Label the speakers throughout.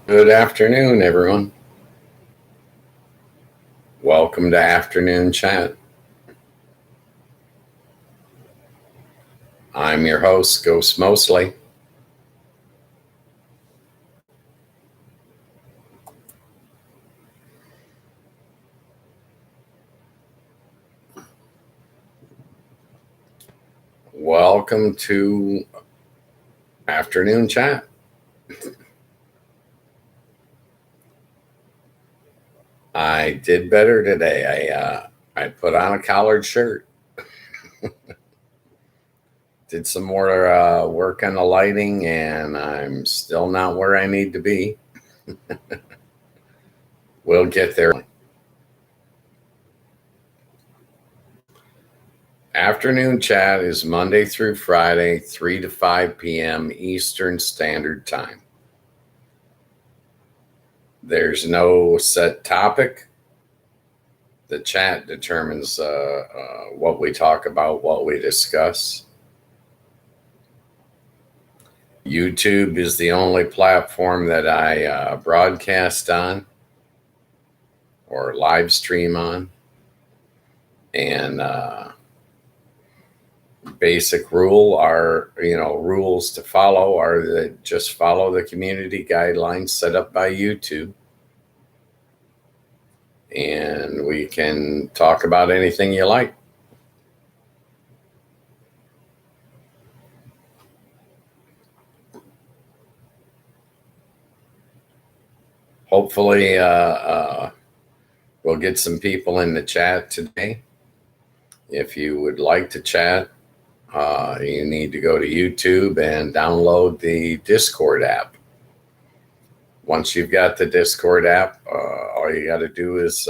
Speaker 1: Good afternoon, everyone. Welcome to Afternoon Chat. I'm your host, Ghost Mostly. Welcome to Afternoon Chat. I did better today. I put on a collared shirt. Did some more work on the lighting, and I'm still not where I need to be. We'll get there. Afternoon Chat is Monday through Friday, 3 to 5 p.m. Eastern Standard Time. There's no set topic. The chat determines what we talk about, what we discuss. YouTube is the only platform that I broadcast on or live stream on. And basic rules to follow are that just follow the community guidelines set up by YouTube. And we can talk about anything you like. Hopefully, we'll get some people in the chat today. If you would like to chat, you need to go to YouTube and download the Discord app. Once you've got the Discord app, all you got to do is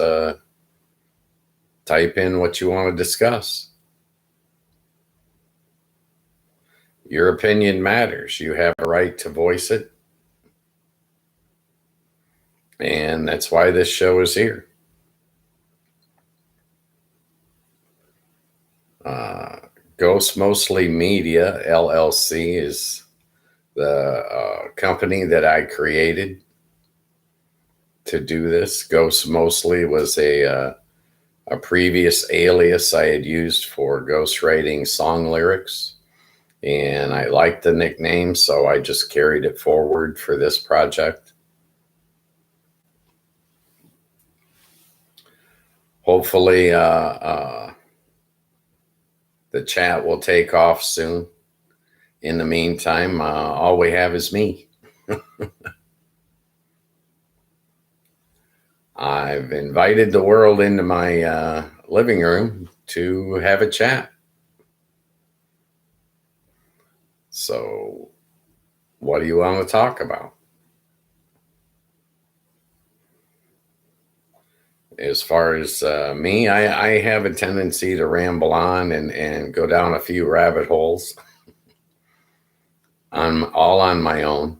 Speaker 1: type in what you want to discuss. Your opinion matters. You have a right to voice it. And that's why this show is here. Ghost Mostly Media, LLC, is the company that I created to do this. Ghost Mostly was a previous alias I had used for ghostwriting song lyrics. And I liked the nickname, so I just carried it forward for this project. Hopefully, the chat will take off soon. In the meantime, all we have is me. I've invited the world into my living room to have a chat. So, what do you want to talk about? As far as me, I have a tendency to ramble on and go down a few rabbit holes. I'm all on my own.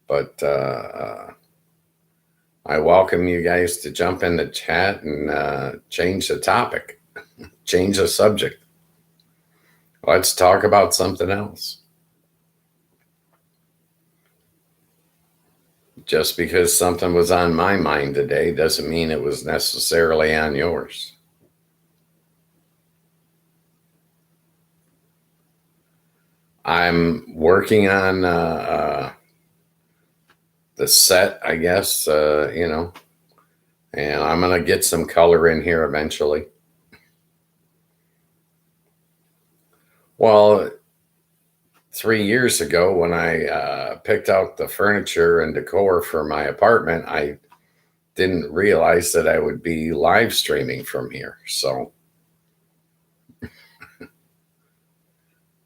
Speaker 1: But I welcome you guys to jump in the chat and change the topic, change the subject. Let's talk about something else. Just because something was on my mind today doesn't mean it was necessarily on yours. I'm working on the set, I guess, and I'm going to get some color in here eventually. Well, 3 years ago when I picked out the furniture and decor for my apartment, I didn't realize that I would be live streaming from here. So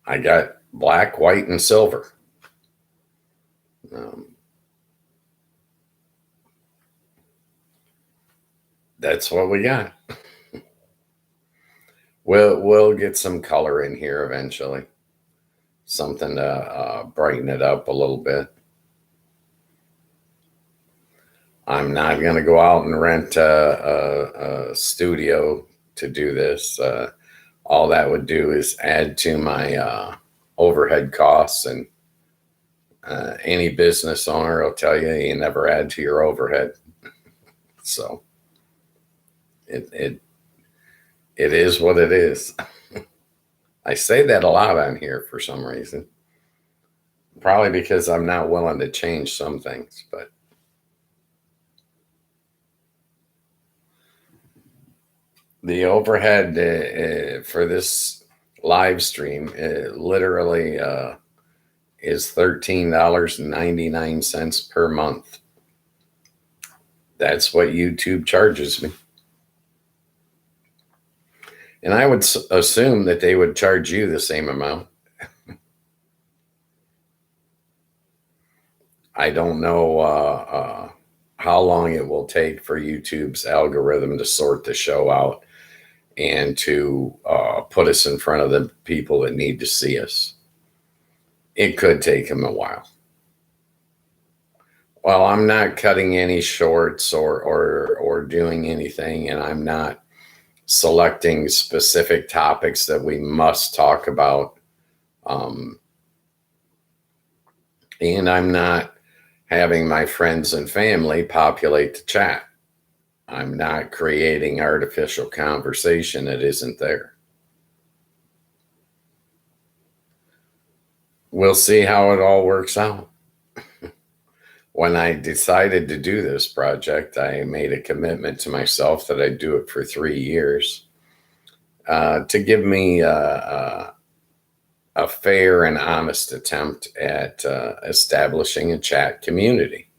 Speaker 1: I got black, white, and silver. That's what we got. We'll get some color in here eventually. Something to brighten it up a little bit. I'm not going to go out and rent a studio to do this. All that would do is add to my overhead costs, and Any business owner will tell you never add to your overhead. So it is what it is. I say that a lot on here for some reason. Probably because I'm not willing to change some things, but the overhead for this live stream literally is $13.99 per month. That's what YouTube charges me. And I would assume that they would charge you the same amount. I don't know how long it will take for YouTube's algorithm to sort the show out and to put us in front of the people that need to see us. It could take them a while. Well, I'm not cutting any shorts or doing anything, and I'm not selecting specific topics that we must talk about. And I'm not having my friends and family populate the chat. I'm not creating artificial conversation that isn't there. We'll see how it all works out. When I decided to do this project, I made a commitment to myself that I'd do it for 3 years to give me a fair and honest attempt at establishing a chat community.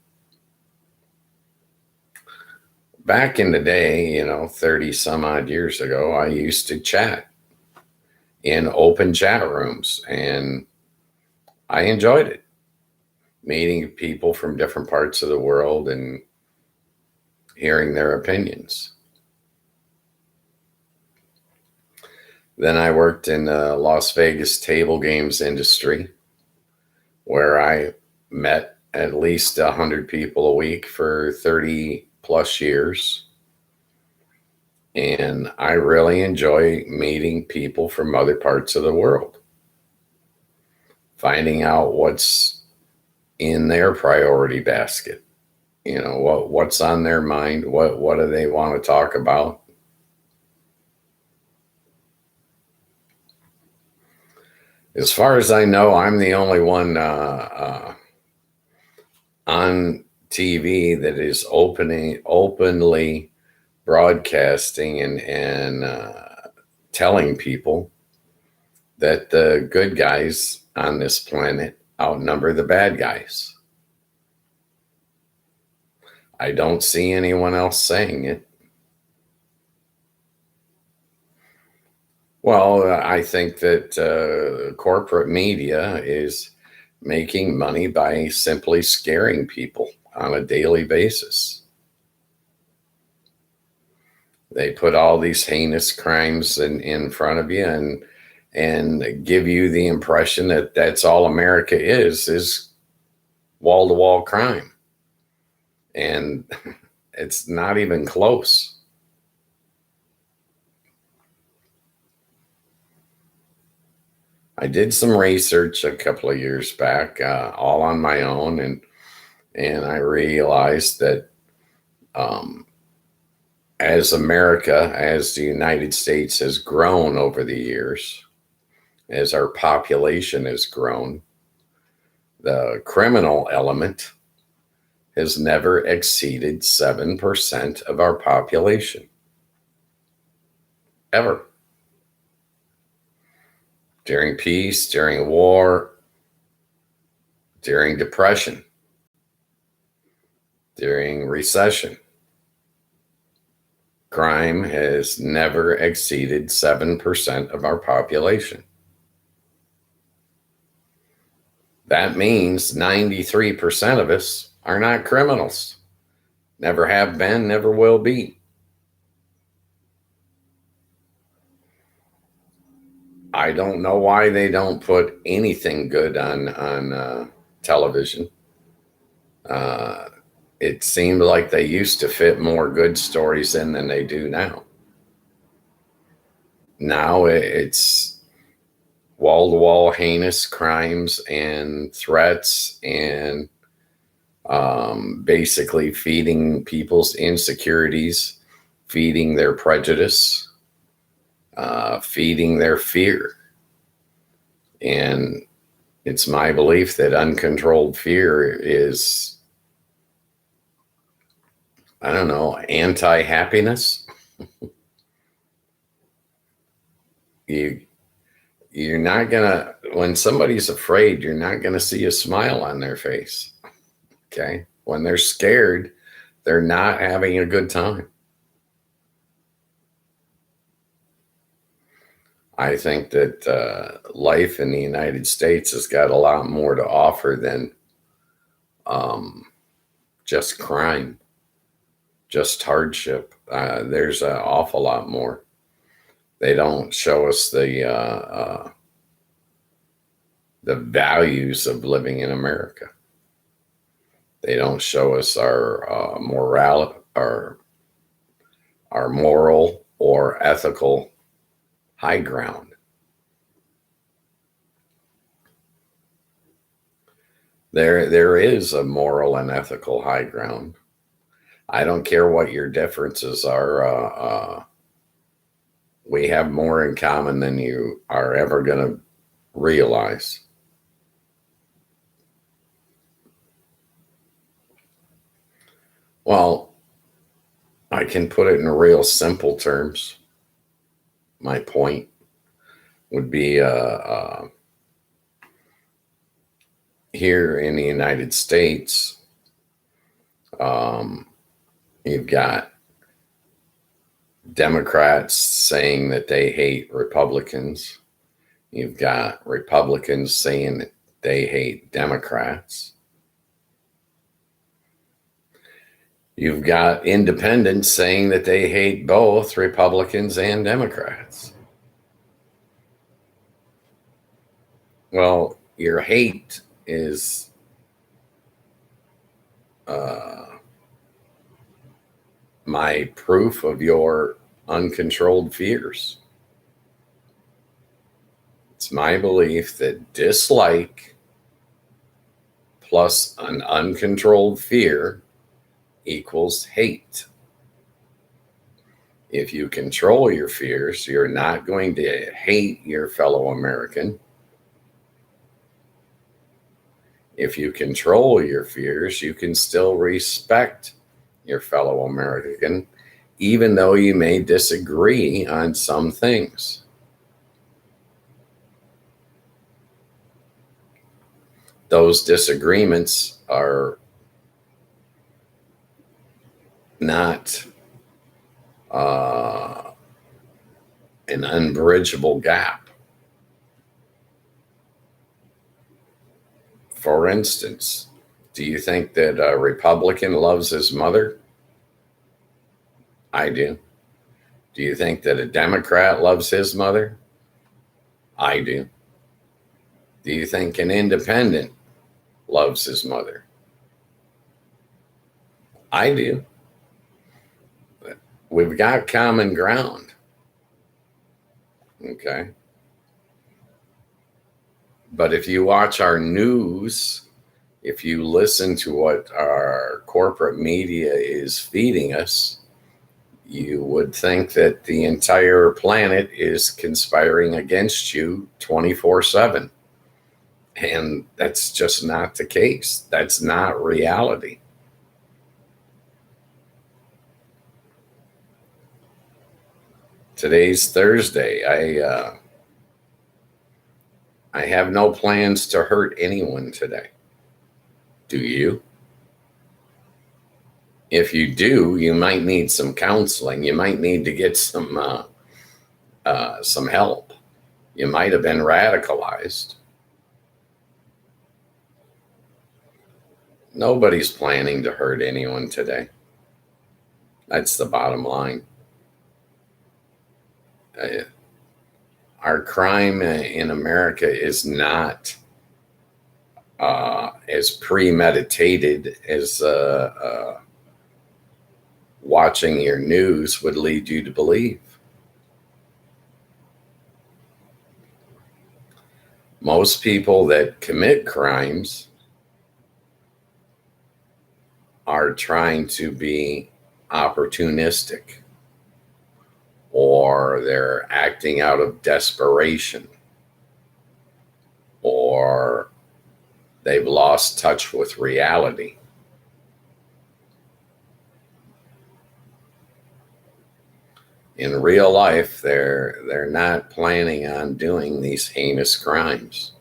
Speaker 1: Back in the day, 30 some odd years ago, I used to chat in open chat rooms, and I enjoyed it. Meeting people from different parts of the world and hearing their opinions. Then I worked in the Las Vegas table games industry, where I met at least 100 people a week for 30 plus years. And I really enjoy meeting people from other parts of the world, finding out what's in their priority basket, what's on their mind, what do they want to talk about. As far as I know, I'm the only one on TV that is openly broadcasting and telling people that the good guys on this planet outnumber the bad guys. I don't see anyone else saying it. Well, I think that corporate media is making money by simply scaring people on a daily basis. They put all these heinous crimes in front of you and give you the impression that that's all America is wall-to-wall crime. And it's not even close. I did some research a couple of years back, all on my own, and I realized that as America, as the United States has grown over the years, as our population has grown, the criminal element has never exceeded 7% of our population. Ever. During peace, during war, during depression, during recession, crime has never exceeded 7% of our population. That means 93% of us are not criminals. Never have been, never will be. I don't know why they don't put anything good on television. It seemed like they used to fit more good stories in than they do now. Now it's wall-to-wall heinous crimes and threats and basically feeding people's insecurities, feeding their prejudice, feeding their fear. And it's my belief that uncontrolled fear is, I don't know, anti-happiness. You're not gonna, when somebody's afraid, you're not gonna see a smile on their face. Okay. When they're scared, they're not having a good time. I think that life in the United States has got a lot more to offer than just crime, just hardship. There's an awful lot more. They don't show us the values of living in America. They don't show us our our moral or ethical high ground. There is a moral and ethical high ground. I don't care what your differences are. We have more in common than you are ever going to realize. Well, I can put it in real simple terms. My point would be here in the United States, you've got Democrats saying that they hate Republicans. You've got Republicans saying that they hate Democrats. You've got independents saying that they hate both Republicans and Democrats. Well, your hate is my proof of your uncontrolled fears. It's my belief that dislike plus an uncontrolled fear equals hate. If you control your fears, you're not going to hate your fellow American. If you control your fears, you can still respect your fellow American, even though you may disagree on some things. Those disagreements are not an unbridgeable gap. For instance, do you think that a Republican loves his mother? I do. Do you think that a Democrat loves his mother? I do. Do you think an independent loves his mother? I do. We've got common ground. Okay. But if you watch our news, if you listen to what our corporate media is feeding us, you would think that the entire planet is conspiring against you 24/7. And that's just not the case. That's not reality. Today's Thursday. I have no plans to hurt anyone today. Do you? If you do, you might need some counseling. You might need to get some help. You might have been radicalized. Nobody's planning to hurt anyone today. That's the bottom line. Our crime in America is not as premeditated as watching your news would lead you to believe. Most people that commit crimes are trying to be opportunistic, or they're acting out of desperation, or they've lost touch with reality. In real life, they're not planning on doing these heinous crimes.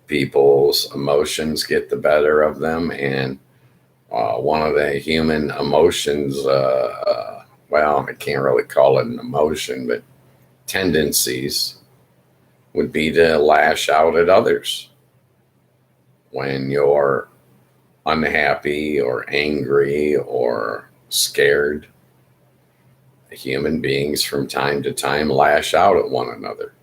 Speaker 1: People's emotions get the better of them, and one of the human emotions, well, I can't really call it an emotion, but tendencies would be to lash out at others when you're unhappy or angry or scared. Human beings from time to time lash out at one another.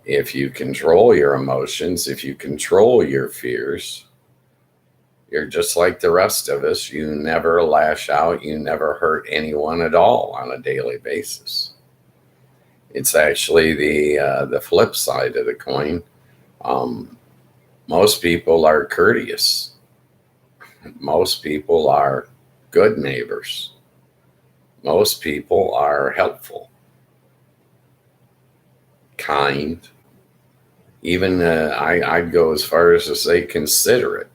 Speaker 1: If you control your emotions, if you control your fears, you're just like the rest of us. You never lash out. You never hurt anyone at all on a daily basis. It's actually the flip side of the coin. Most people are courteous. Most people are good neighbors. Most people are helpful, kind. Even I'd go as far as to say considerate.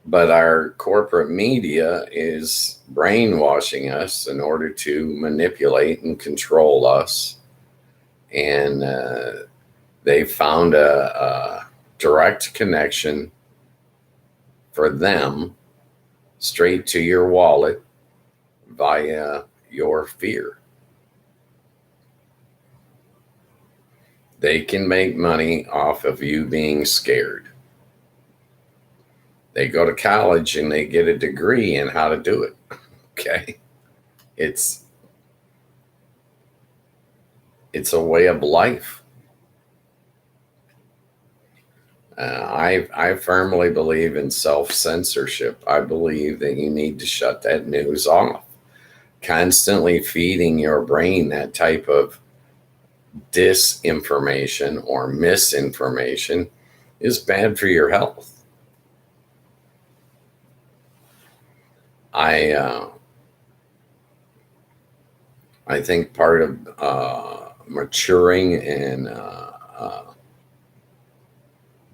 Speaker 1: But our corporate media is brainwashing us in order to manipulate and control us. And they found a direct connection for them straight to your wallet via your fear. They can make money off of you being scared. They go to college and they get a degree in how to do it. Okay. It's a way of life. I firmly believe in self-censorship. I believe that you need to shut that news off. Constantly feeding your brain that type of disinformation or misinformation is bad for your health. I think part of maturing and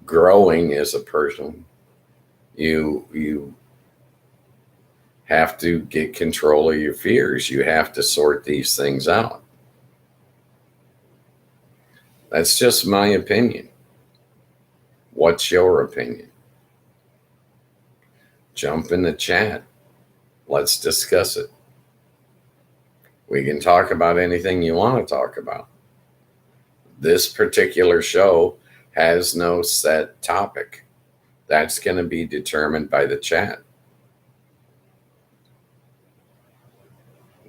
Speaker 1: growing as a person, you have to get control of your fears. You have to sort these things out. That's just my opinion. What's your opinion? Jump in the chat. Let's discuss it. We can talk about anything you want to talk about. This particular show has no set topic. That's going to be determined by the chat.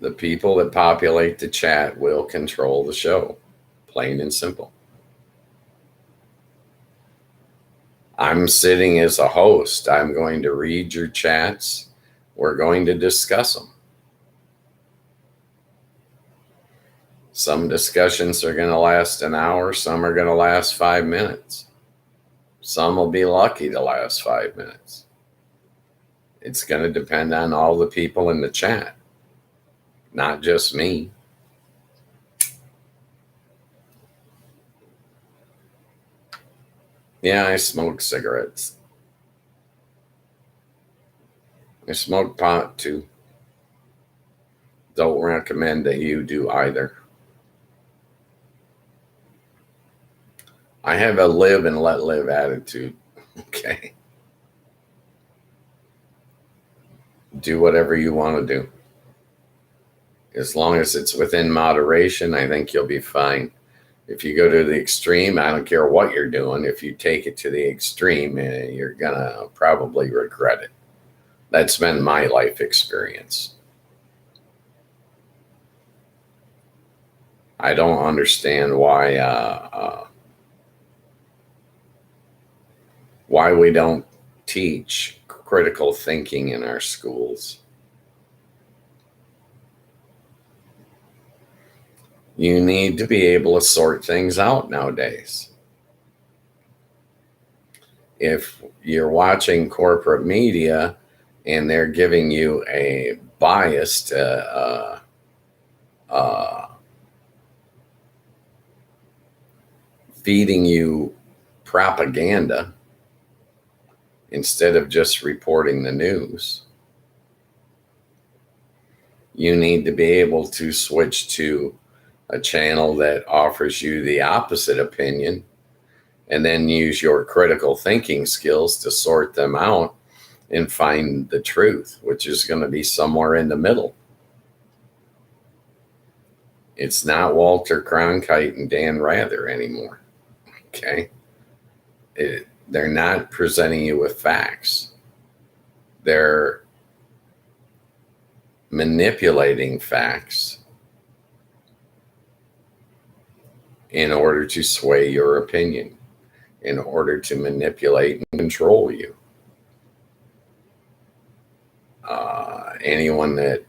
Speaker 1: The people that populate the chat will control the show, plain and simple. I'm sitting as a host. I'm going to read your chats. We're going to discuss them. Some discussions are going to last an hour. Some are going to last 5 minutes. Some will be lucky to last 5 minutes. It's going to depend on all the people in the chat, not just me. Yeah, I smoke cigarettes. I smoke pot too. Don't recommend that you do either. I have a live and let live attitude. Okay. Do whatever you want to do. As long as it's within moderation, I think you'll be fine. If you go to the extreme, I don't care what you're doing. If you take it to the extreme, you're going to probably regret it. That's been my life experience. I don't understand why we don't teach critical thinking in our schools. You need to be able to sort things out nowadays. If you're watching corporate media and they're giving you a biased feeding you propaganda instead of just reporting the news, you need to be able to switch to a channel that offers you the opposite opinion and then use your critical thinking skills to sort them out and find the truth, which is going to be somewhere in the middle. It's not Walter Cronkite and Dan Rather anymore. Okay. They're not presenting you with facts. They're manipulating facts in order to sway your opinion, in order to manipulate and control you. Anyone that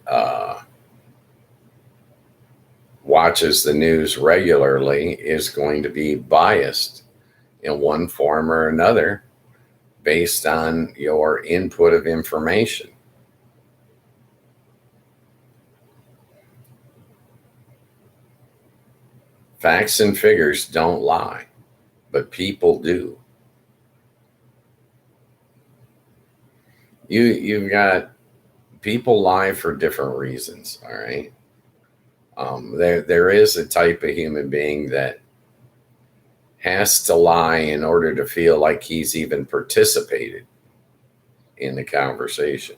Speaker 1: watches the news regularly is going to be biased in one form or another based on your input of information. Facts and figures don't lie, but people do. You've got people lie for different reasons, all right? There is a type of human being that has to lie in order to feel like he's even participated in the conversation.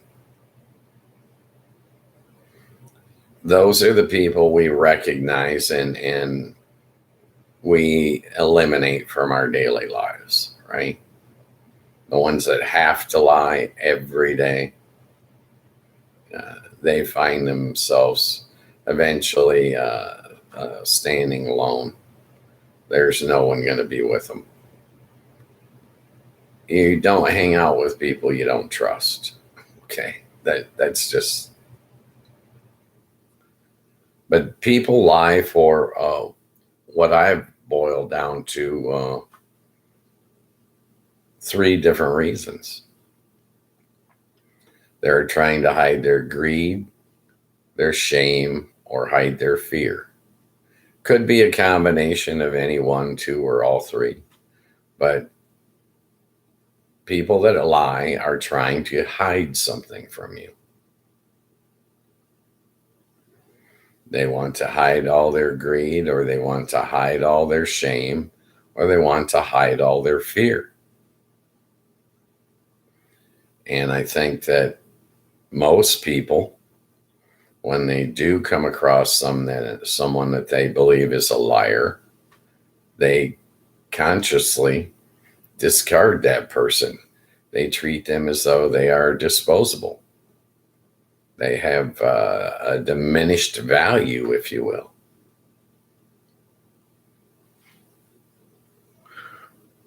Speaker 1: Those are the people we recognize and we eliminate from our daily lives, right? The ones that have to lie every day, they find themselves eventually standing alone. There's no one going to be with them. You don't hang out with people you don't trust. Okay, that's just. But people lie for what I've boiled down to 3 different reasons. They're trying to hide their greed, their shame, or hide their fear. Could be a combination of any 1, 2, or all 3. But people that lie are trying to hide something from you. They want to hide all their greed, or they want to hide all their shame, or they want to hide all their fear. And I think that most people, when they do come across someone that they believe is a liar, they consciously discard that person. They treat them as though they are disposable. They have a diminished value, if you will.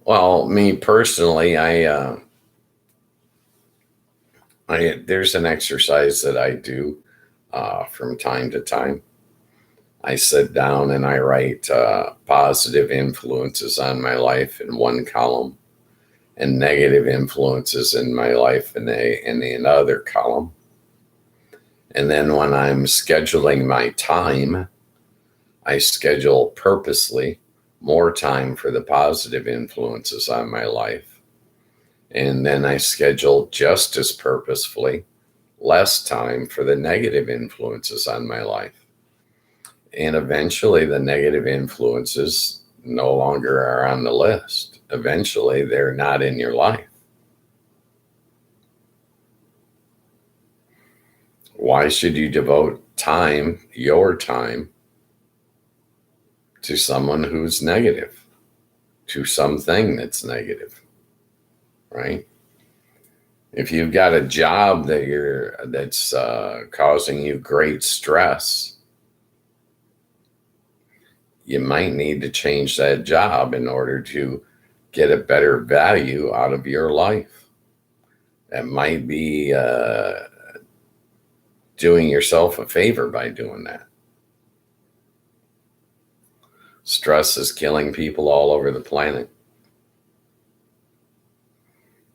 Speaker 1: Well, me personally, there's an exercise that I do from time to time. I sit down and I write positive influences on my life in one column and negative influences in my life in another column. And then when I'm scheduling my time, I schedule purposely more time for the positive influences on my life. And then I schedule just as purposefully less time for the negative influences on my life. And eventually the negative influences no longer are on the list. Eventually they're not in your life. Why should you devote time, your time, to someone who's negative, to something that's negative, right? If you've got a job that's causing you great stress, you might need to change that job in order to get a better value out of your life. That might be doing yourself a favor by doing that. Stress is killing people all over the planet.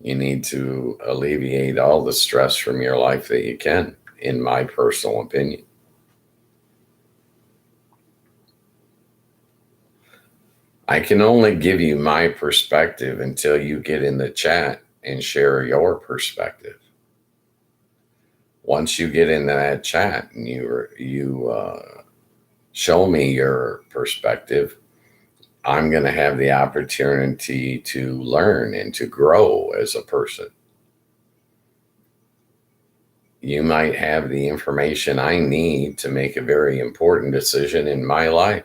Speaker 1: You need to alleviate all the stress from your life that you can, in my personal opinion. I can only give you my perspective until you get in the chat and share your perspective. Once you get into that chat and you show me your perspective, I'm going to have the opportunity to learn and to grow as a person. You might have the information I need to make a very important decision in my life.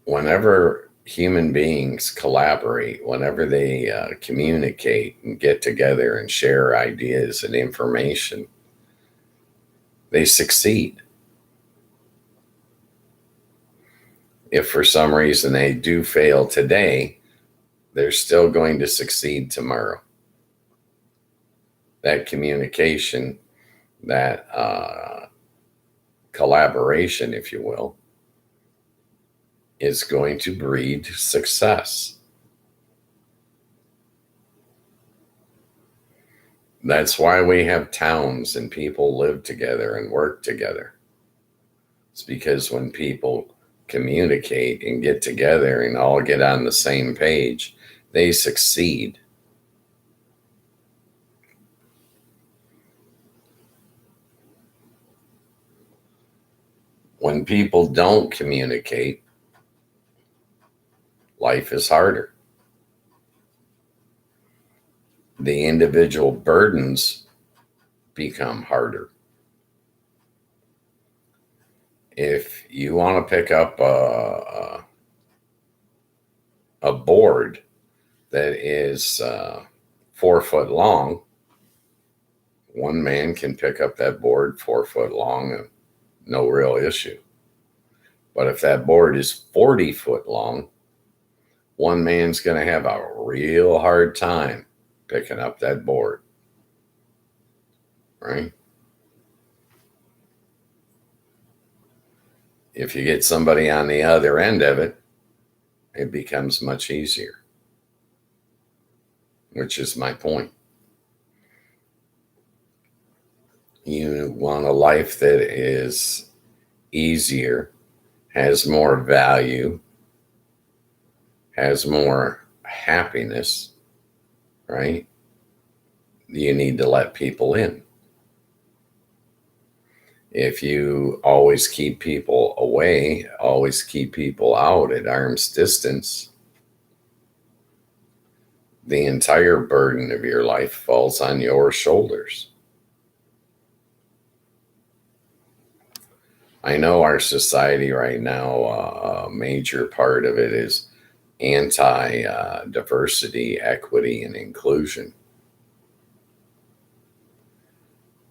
Speaker 1: Whenever human beings collaborate, whenever they communicate and get together and share ideas and information, they succeed. If for some reason they do fail today, they're still going to succeed tomorrow. That communication, that collaboration, if you will, is going to breed success. That's why we have towns and people live together and work together. It's because when people communicate and get together and all get on the same page, they succeed. When people don't communicate, life is harder. The individual burdens become harder. If you want to pick up a board that is 4 foot long, one man can pick up that board 4 foot long and no real issue. But if that board is 40 foot long, one man's going to have a real hard time picking up that board, right? If you get somebody on the other end of it, it becomes much easier, which is my point. You want a life that is easier, has more value, has more happiness, right? You need to let people in. If you always keep people away, always keep people out at arm's distance, the entire burden of your life falls on your shoulders. I know our society right now, a major part of it is anti-diversity, equity, and inclusion.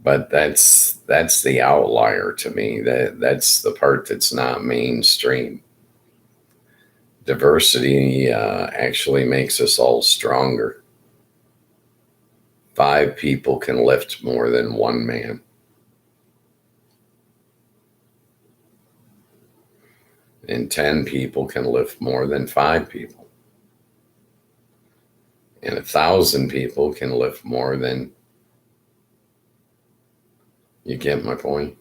Speaker 1: But that's the outlier to me. That's the part that's not mainstream. Diversity actually makes us all stronger. 5 people can lift more than 1 man. And 10 people can lift more than 5 people. And 1,000 people can lift more than... You get my point?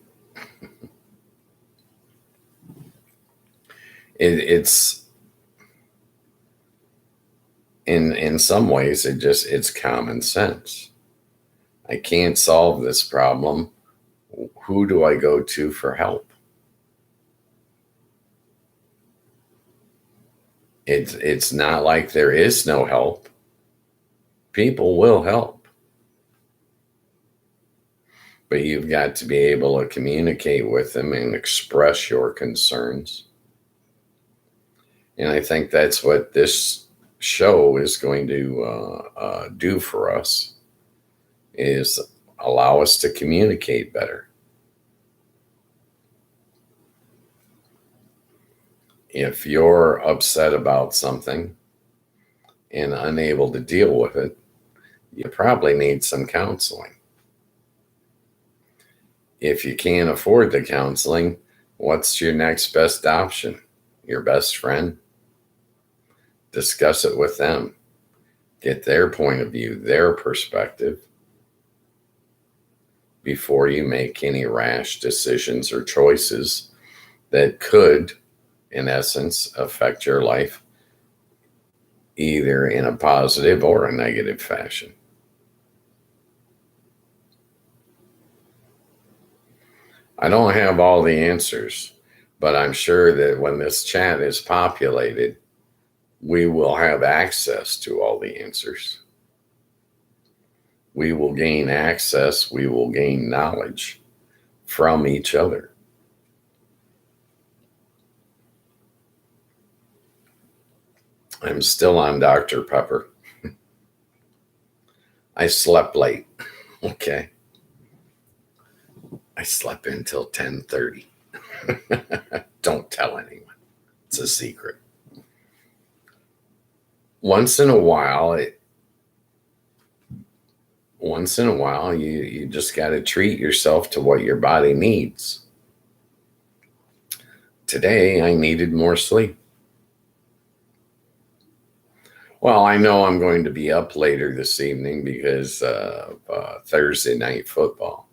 Speaker 1: It's in some ways it's common sense. I can't solve this problem. Who do I go to for help? It's not like there is no help. People will help. But you've got to be able to communicate with them and express your concerns. And I think that's what this show is going to do for us, is allow us to communicate better. If you're upset about something and unable to deal with it, you probably need some counseling. If you can't afford the counseling, what's your next best option? Your best friend? Discuss it with them. Get their point of view, their perspective, before you make any rash decisions or choices that could, in essence, affect your life either in a positive or a negative fashion. I don't have all the answers, but I'm sure that when this chat is populated, we will have access to all the answers. We will gain access, we will gain knowledge from each other. I'm still on Dr. Pepper. I slept late. Okay. I slept until 10:30. Don't tell anyone. It's a secret. Once in a while, you just got to treat yourself to what your body needs. Today, I needed more sleep. Well, I know I'm going to be up later this evening because of Thursday night football.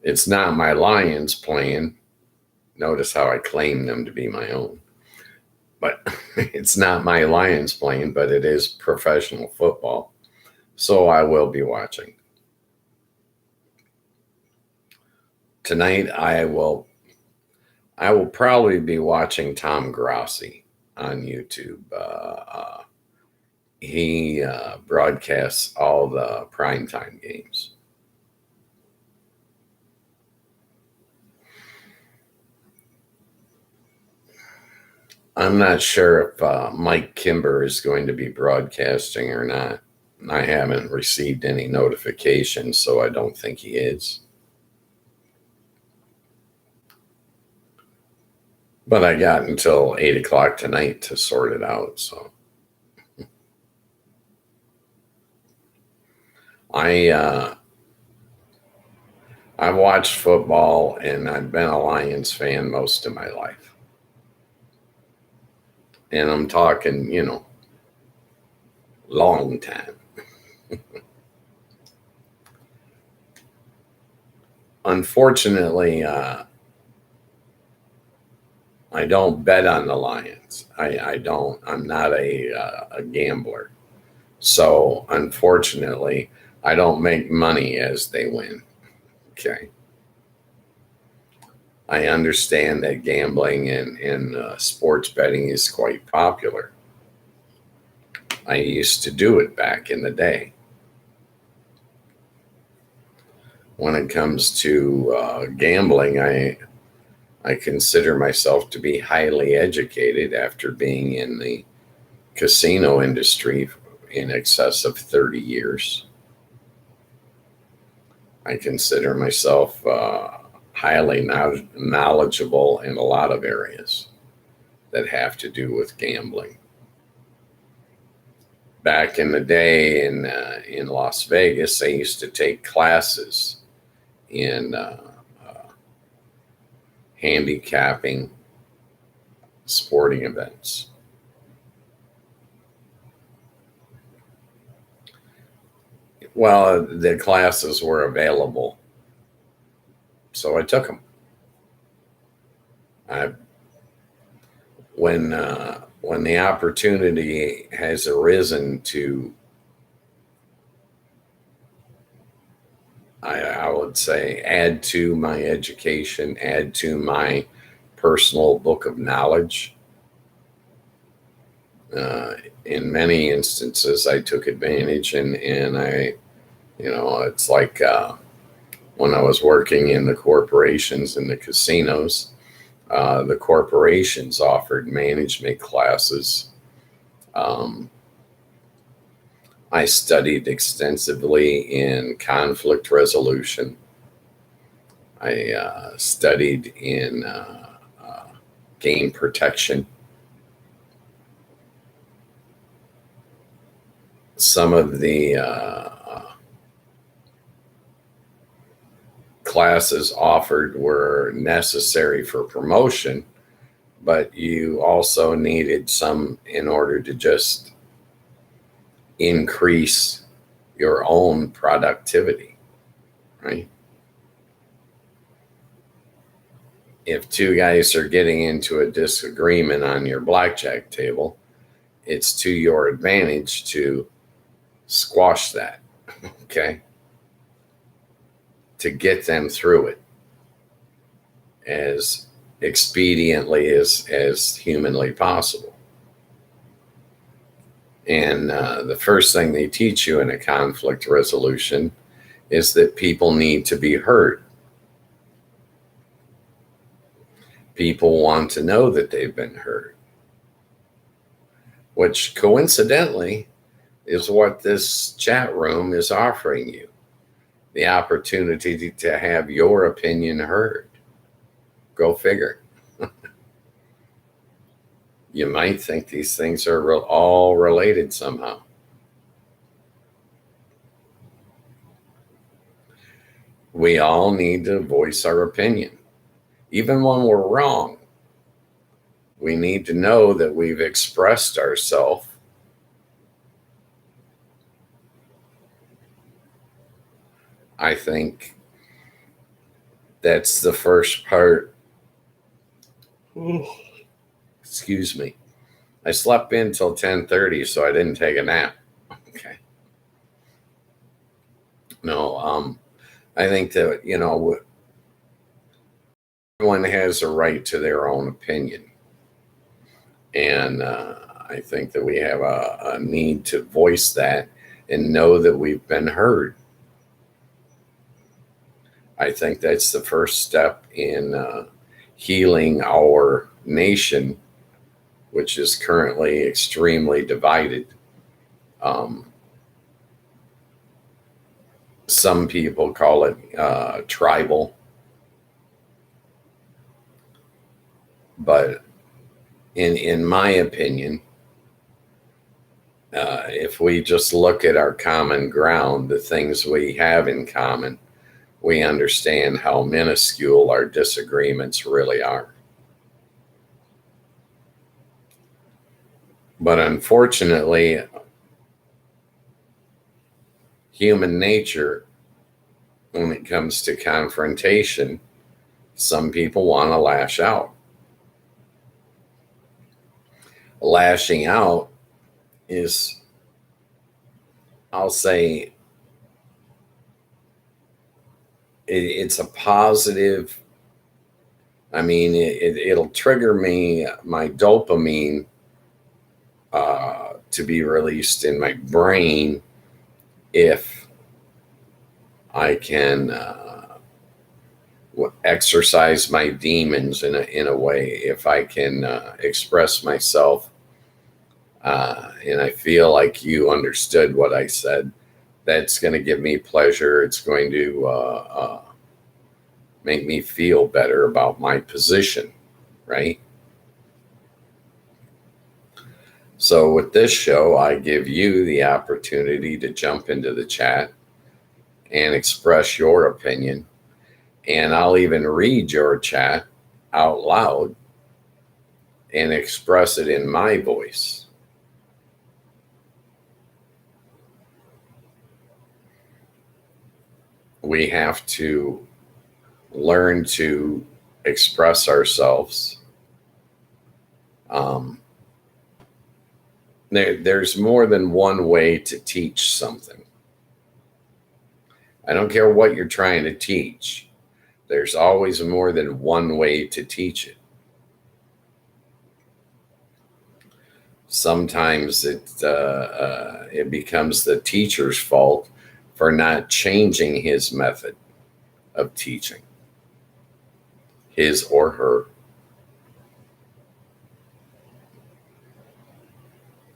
Speaker 1: It's not my Lions playing. Notice how I claim them to be my own. But it's not my Lions playing, but it is professional football. So I will be watching. Tonight, I will probably be watching Tom Grossi on YouTube. He broadcasts all the primetime games. I'm not sure if Mike Kimber is going to be broadcasting or not. I haven't received any notifications, so I don't think he is. But I got until 8 o'clock tonight to sort it out, so. I've watched football, and I've been a Lions fan most of my life. And I'm talking, long time. Unfortunately, I don't bet on the Lions. I'm not a gambler. So unfortunately, I don't make money as they win. Okay. I understand that gambling and sports betting is quite popular. I used to do it back in the day. When it comes to gambling, I consider myself to be highly educated after being in the casino industry in excess of 30 years. I consider myself highly knowledgeable in a lot of areas that have to do with gambling. Back in the day in Las Vegas, I used to take classes in handicapping sporting events. Well, the classes were available, so I took them. When the opportunity has arisen to, I would say, add to my education, add to my personal book of knowledge. In many instances, I took advantage, and I, it's like when I was working in the corporations and the casinos, the corporations offered management classes. I studied extensively in conflict resolution. I studied in game protection. Some of the classes offered were necessary for promotion, but you also needed some in order to just increase your own productivity, right? If two guys are getting into a disagreement on your blackjack table, it's to your advantage to squash that, okay? To get them through it as expediently as humanly possible. And the first thing they teach you in a conflict resolution is that people need to be heard. People want to know that they've been heard, which coincidentally is what this chat room is offering you, the opportunity to have your opinion heard. Go figure. You might think these things are all related somehow. We all need to voice our opinion. Even when we're wrong, we need to know that we've expressed ourselves. I think that's the first part. Excuse me. I slept in till 10:30, so I didn't take a nap. Okay. No, I think that, everyone has a right to their own opinion. And I think that we have a need to voice that and know that we've been heard. I think that's the first step in healing our nation, which is currently extremely divided. Some people call it tribal, but in my opinion, if we just look at our common ground, the things we have in common, we understand how minuscule our disagreements really are. But unfortunately, human nature, when it comes to confrontation, some people want to lash out. Lashing out is, I'll say, it's a positive. I mean, it'll trigger my dopamine to be released in my brain if I can exercise my demons in a way. If I can express myself, and I feel like you understood what I said, that's going to give me pleasure. It's going to make me feel better about my position, right? So with this show, I give you the opportunity to jump into the chat and express your opinion. And I'll even read your chat out loud and express it in my voice. We have to learn to express ourselves. There's more than one way to teach something. I don't care what you're trying to teach. There's always more than one way to teach it. Sometimes it becomes the teacher's fault for not changing his method of teaching, his or her.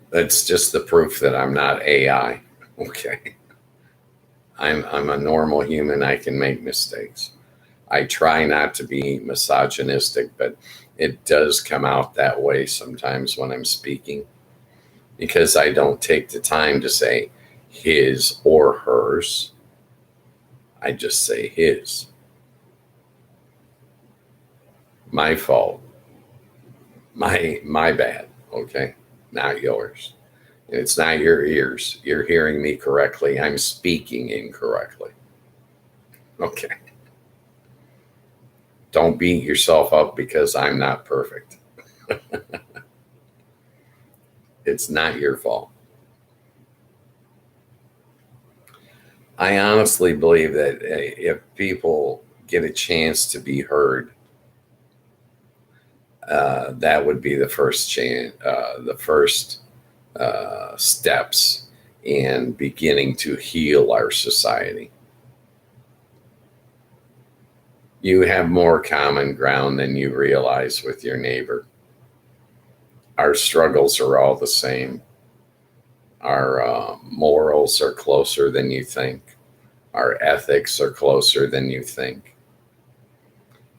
Speaker 1: That's just the proof that I'm not AI. Okay. I'm a normal human. I can make mistakes. I try not to be misogynistic, but it does come out that way sometimes when I'm speaking, because I don't take the time to say his or hers. I just say his. My fault. My bad. Okay. Not yours. It's not your ears. You're hearing me correctly. I'm speaking incorrectly. Okay. Don't beat yourself up because I'm not perfect. It's not your fault. I honestly believe that if people get a chance to be heard, that would be the first steps in beginning to heal our society. You have more common ground than you realize with your neighbor. Our struggles are all the same. Our morals are closer than you think. Our ethics are closer than you think.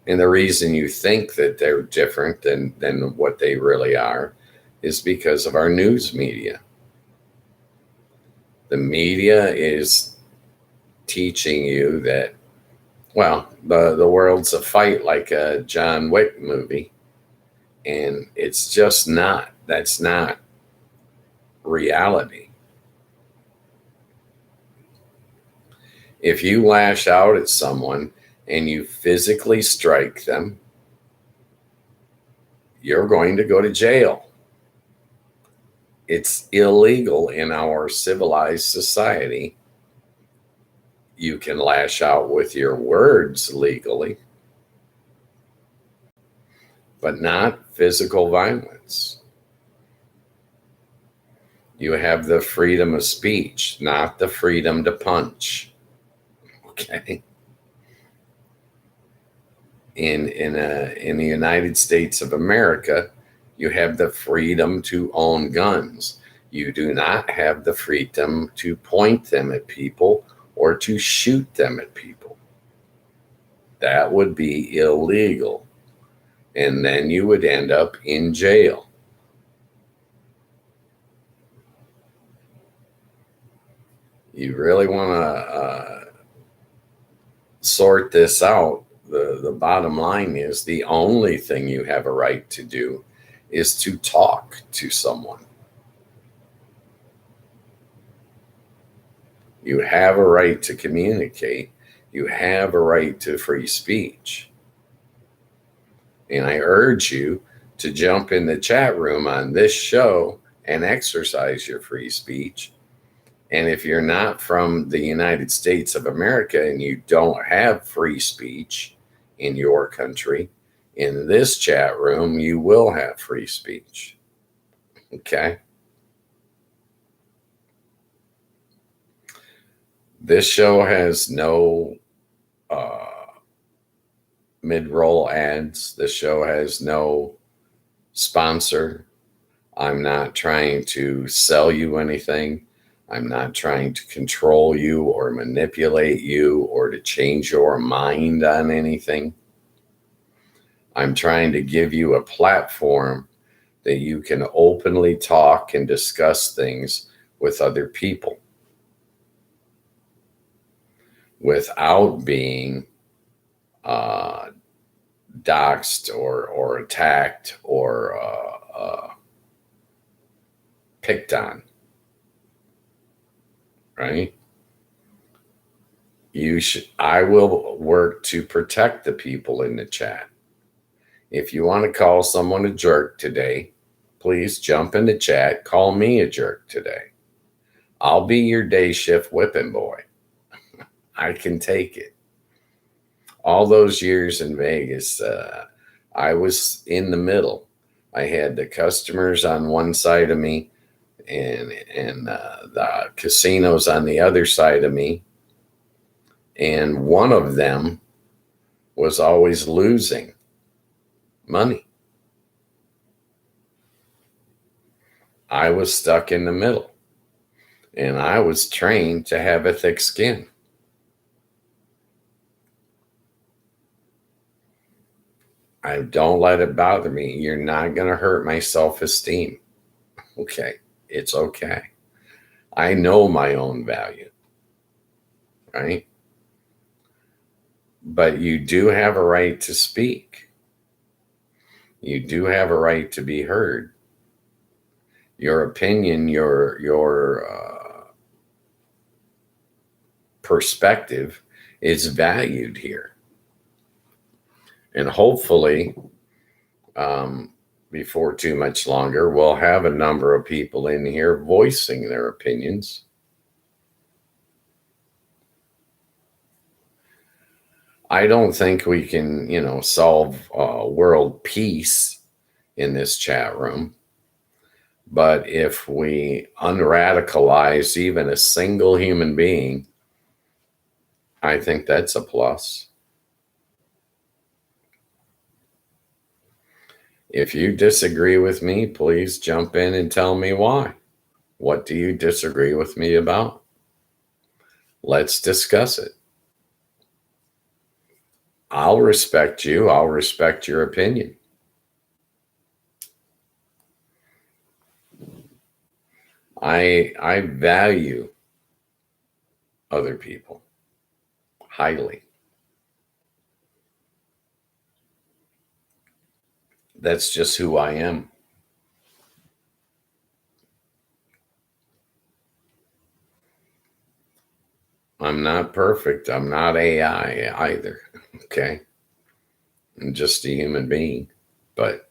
Speaker 1: And the reason you think that they're different than what they really are is because of our news media. The media is teaching you that, well, the world's a fight like a John Wick movie. And it's just not. That's not reality. If you lash out at someone and you physically strike them, you're going to go to jail. It's illegal in our civilized society. You can lash out with your words legally, but not physical violence. You have the freedom of speech, not the freedom to punch. Okay. In the United States of America, you have the freedom to own guns. You do not have the freedom to point them at people or to shoot them at people. That would be illegal. And then you would end up in jail. You really want to sort this out. The bottom line is the only thing you have a right to do is to talk to someone. You have a right to communicate. You have a right to free speech. And I urge you to jump in the chat room on this show and exercise your free speech. And if you're not from the United States of America and you don't have free speech in your country, in this chat room, you will have free speech. Okay? This show has no mid-roll ads. This show has no sponsor. I'm not trying to sell you anything. I'm not trying to control you or manipulate you or to change your mind on anything. I'm trying to give you a platform that you can openly talk and discuss things with other people without being doxxed or attacked or picked on. Right? I will work to protect the people in the chat. If you want to call someone a jerk today, please jump in the chat. Call me a jerk today. I'll be your day shift whipping boy. I can take it. All those years in Vegas, I was in the middle. I had the customers on one side of me and the casinos on the other side of me. And one of them was always losing money. I was stuck in the middle. And I was trained to have a thick skin. I don't let it bother me. You're not going to hurt my self-esteem. Okay. It's okay. I know my own value. Right? But you do have a right to speak. You do have a right to be heard. Your opinion, your perspective is valued here. And hopefully, before too much longer, we'll have a number of people in here voicing their opinions. I don't think we can, solve world peace in this chat room. But if we unradicalize even a single human being, I think that's a plus. If you disagree with me, please jump in and tell me why. What do you disagree with me about? Let's discuss it. I'll respect you. I'll respect your opinion. I value other people highly. That's just who I am. I'm not perfect. I'm not AI either. Okay. I'm just a human being. But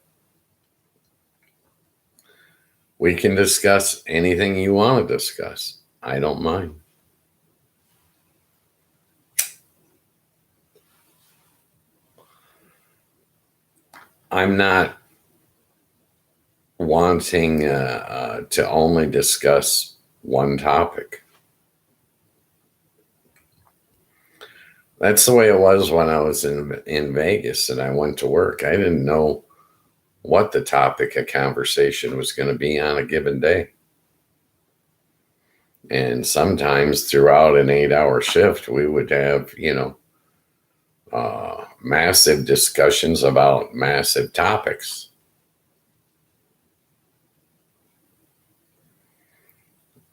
Speaker 1: we can discuss anything you want to discuss. I don't mind. I'm not wanting to only discuss one topic. That's the way it was when I was in Vegas and I went to work. I didn't know what the topic of conversation was going to be on a given day. And sometimes throughout an 8-hour shift, we would have, massive discussions about massive topics.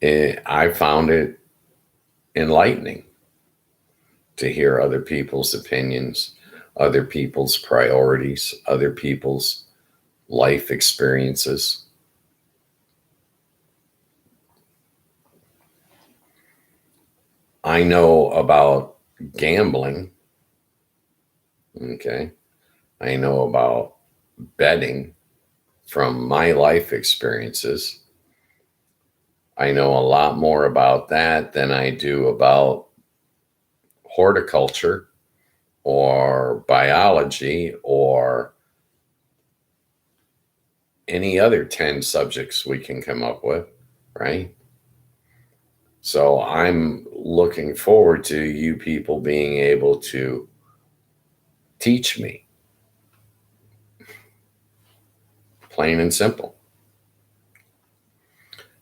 Speaker 1: I found it enlightening to hear other people's opinions, other people's priorities, other people's life experiences. I know about gambling. Okay. I know about betting from my life experiences. I know a lot more about that than I do about horticulture or biology or any other 10 subjects we can come up with, right? So I'm looking forward to you people being able to teach me. Plain and simple.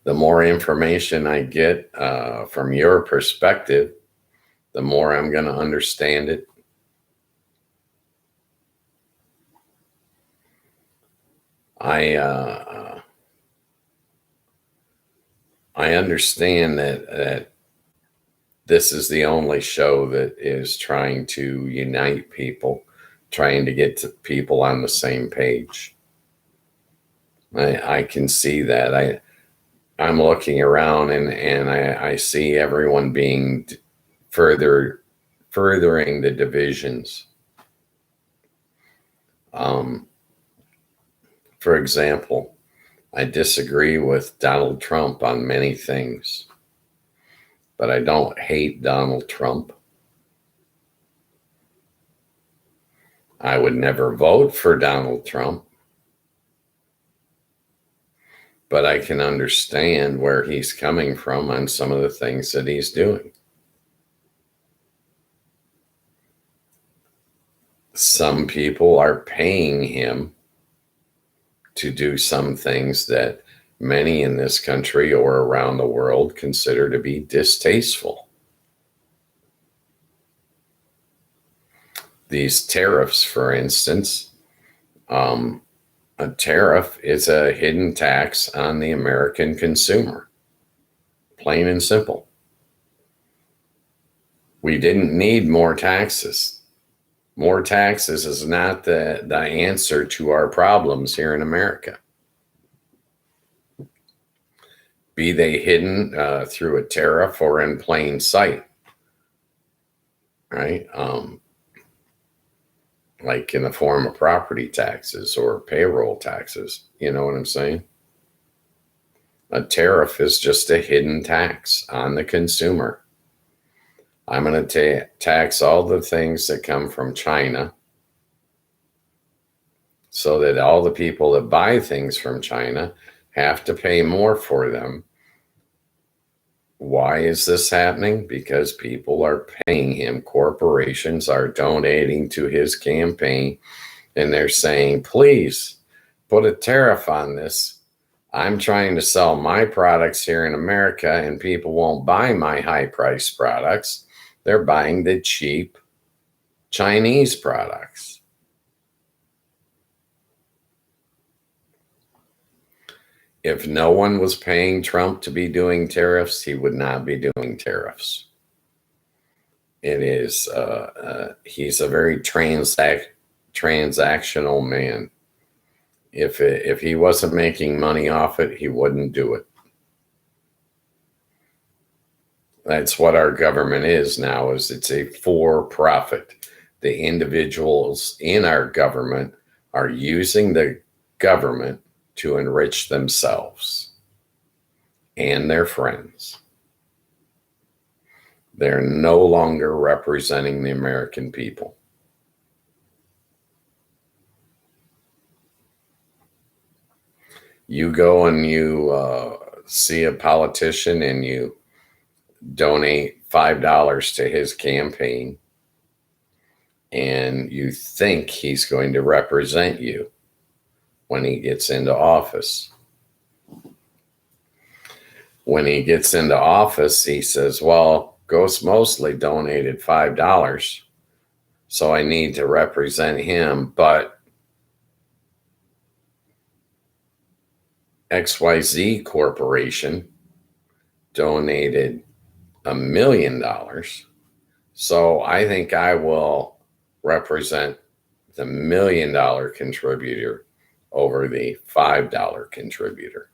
Speaker 1: The more information I get from your perspective, the more I'm going to understand it. I understand that this is the only show that is trying to unite people, trying to get to people on the same page. I can see that. I'm looking around and I see everyone being furthering the divisions. For example, I disagree with Donald Trump on many things, but I don't hate Donald Trump. I would never vote for Donald Trump, but I can understand where he's coming from on some of the things that he's doing. Some people are paying him to do some things that many in this country or around the world consider to be distasteful. These tariffs, for instance, a tariff is a hidden tax on the American consumer. Plain and simple. We didn't need more taxes. More taxes is not the answer to our problems here in America. Be they hidden through a tariff or in plain sight, right? Like in the form of property taxes or payroll taxes. You know what I'm saying? A tariff is just a hidden tax on the consumer. I'm going to tax all the things that come from China so that all the people that buy things from China have to pay more for them. Why is this happening? Because people are paying him. Corporations are donating to his campaign, and they're saying, please put a tariff on this. I'm trying to sell my products here in America, and people won't buy my high-priced products. They're buying the cheap Chinese products. If no one was paying Trump to be doing tariffs, he would not be doing tariffs. It is, he's a very transactional man. If he wasn't making money off it, he wouldn't do it. That's what our government is now, is it's a for-profit. The individuals in our government are using the government to enrich themselves and their friends. They're no longer representing the American people. You go and you see a politician and you donate $5 to his campaign, and you think he's going to represent you when he gets into office. When he gets into office, he says, well, Ghost Mosley donated $5, so I need to represent him, but XYZ Corporation donated $1 million, so I think I will represent the $1 million contributor over the $5 contributor.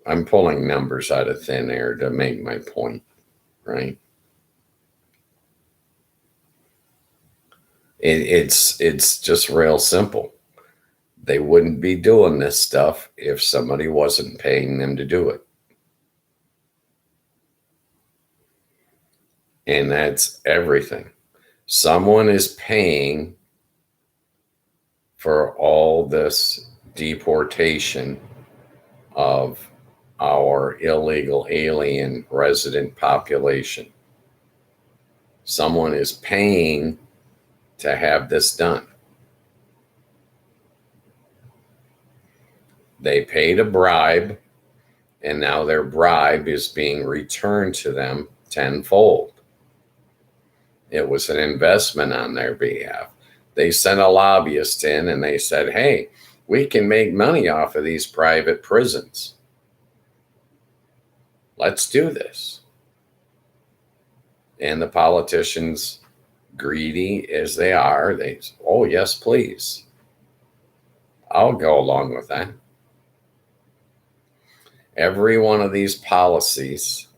Speaker 1: I'm pulling numbers out of thin air to make my point, right? It's just real simple. They wouldn't be doing this stuff if somebody wasn't paying them to do it. And that's everything. Someone is paying for all this deportation of our illegal alien resident population. Someone is paying to have this done. They paid a bribe, and now their bribe is being returned to them tenfold. It was an investment on their behalf. They sent a lobbyist in and they said, hey, we can make money off of these private prisons. Let's do this. And the politicians, greedy as they are, they say, oh, yes, please. I'll go along with that. Every one of these policies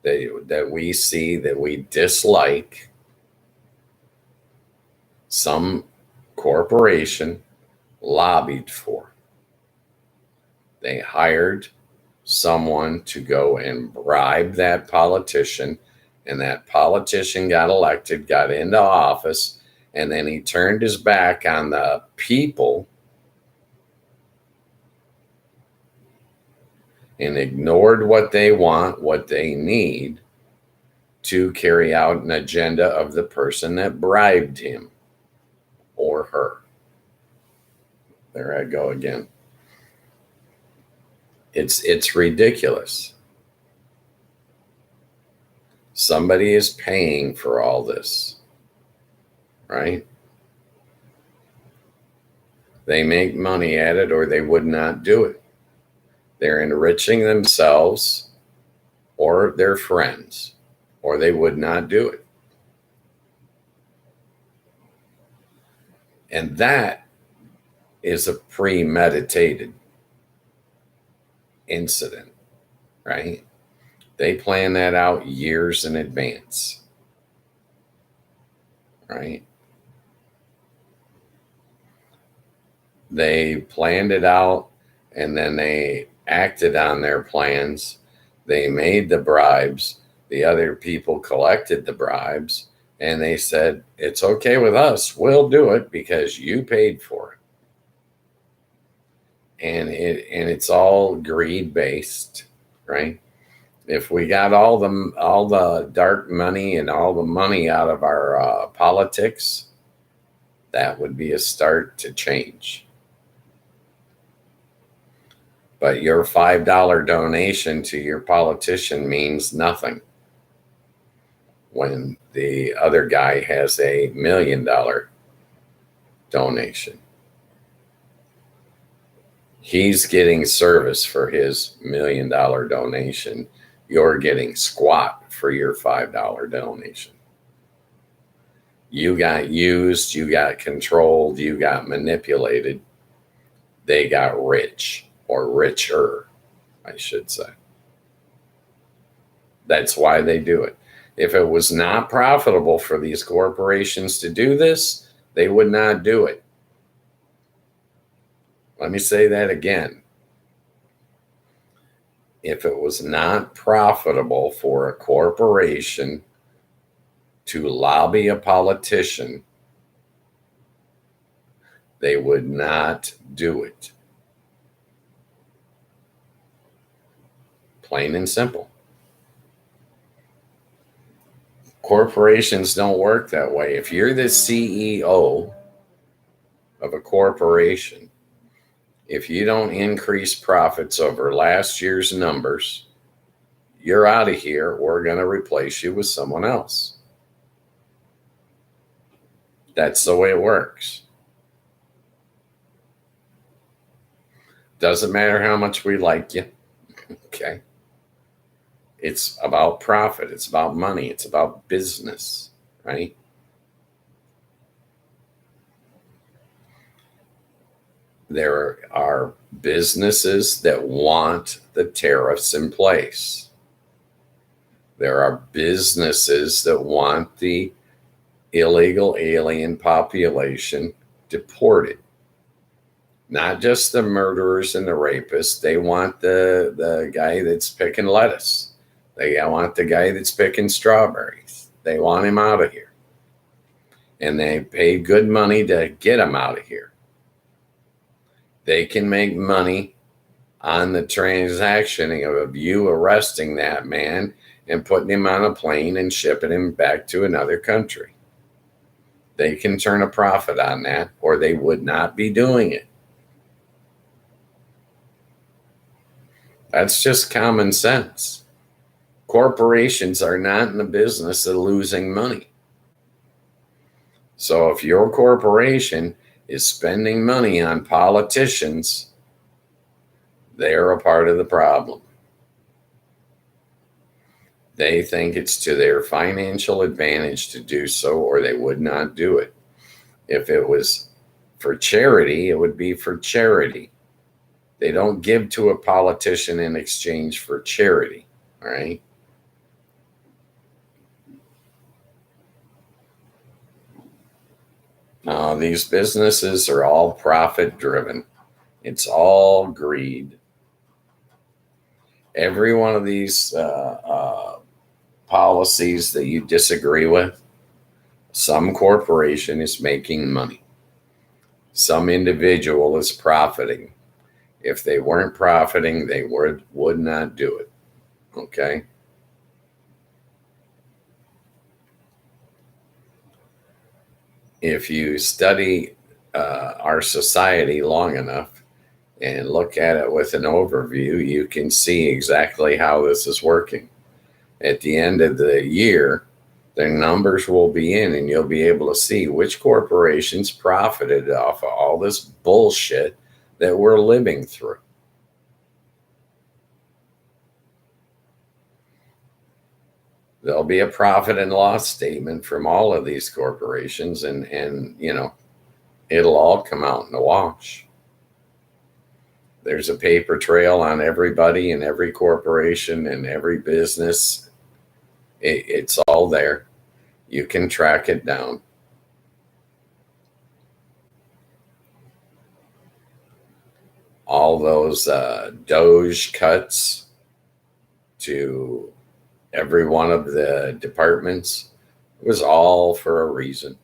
Speaker 1: that we see that we dislike, some corporation lobbied for. They hired someone to go and bribe that politician, and that politician got elected, got into office, and then he turned his back on the people and ignored what they want, what they need to carry out an agenda of the person that bribed him or her. There I go again. It's ridiculous. Somebody is paying for all this, right? They make money at it or they would not do it. They're enriching themselves or their friends, or they would not do it. And that is a premeditated incident, right? They plan that out years in advance, right? They planned it out and then they acted on their plans. They made the bribes. The other people collected the bribes and they said, it's okay with us. We'll do it because you paid for it. And it's all greed based, right? If we got all the dark money and all the money out of our politics, that would be a start to change. But your $5 donation to your politician means nothing when the other guy has a $1 million donation. He's getting service for his $1 million donation. You're getting squat for your $5 donation. You got used, you got controlled, you got manipulated. They got rich, or richer, I should say. That's why they do it. If it was not profitable for these corporations to do this, they would not do it. Let me say that again. If it was not profitable for a corporation to lobby a politician, they would not do it. Plain and simple. Corporations don't work that way. If you're the CEO of a corporation, if you don't increase profits over last year's numbers, you're out of here. We're going to replace you with someone else. That's the way it works. Doesn't matter how much we like you. Okay. It's about profit. It's about money. It's about business, right? There are businesses that want the tariffs in place. There are businesses that want the illegal alien population deported. Not just the murderers and the rapists. They want the guy that's picking lettuce. They want the guy that's picking strawberries. They want him out of here. And they pay good money to get him out of here. They can make money on the transaction of you arresting that man and putting him on a plane and shipping him back to another country. They can turn a profit on that, or they would not be doing it. That's just common sense. Corporations are not in the business of losing money. So if your corporation is spending money on politicians, they're a part of the problem. They think it's to their financial advantage to do so, or they would not do it. If it was for charity, it would be for charity. They don't give to a politician in exchange for charity, all right? These businesses are all profit driven. It's all greed. Every one of these policies that you disagree with, some corporation is making money. Some individual is profiting. If they weren't profiting, they would not do it. Okay? If you study our society long enough and look at it with an overview, you can see exactly how this is working. At the end of the year, the numbers will be in, and you'll be able to see which corporations profited off of all this bullshit that we're living through. There'll be a profit and loss statement from all of these corporations, and it'll all come out in the wash. There's a paper trail on everybody and every corporation and every business. It's all there. You can track it down. All those Doge cuts to every one of the departments was all for a reason.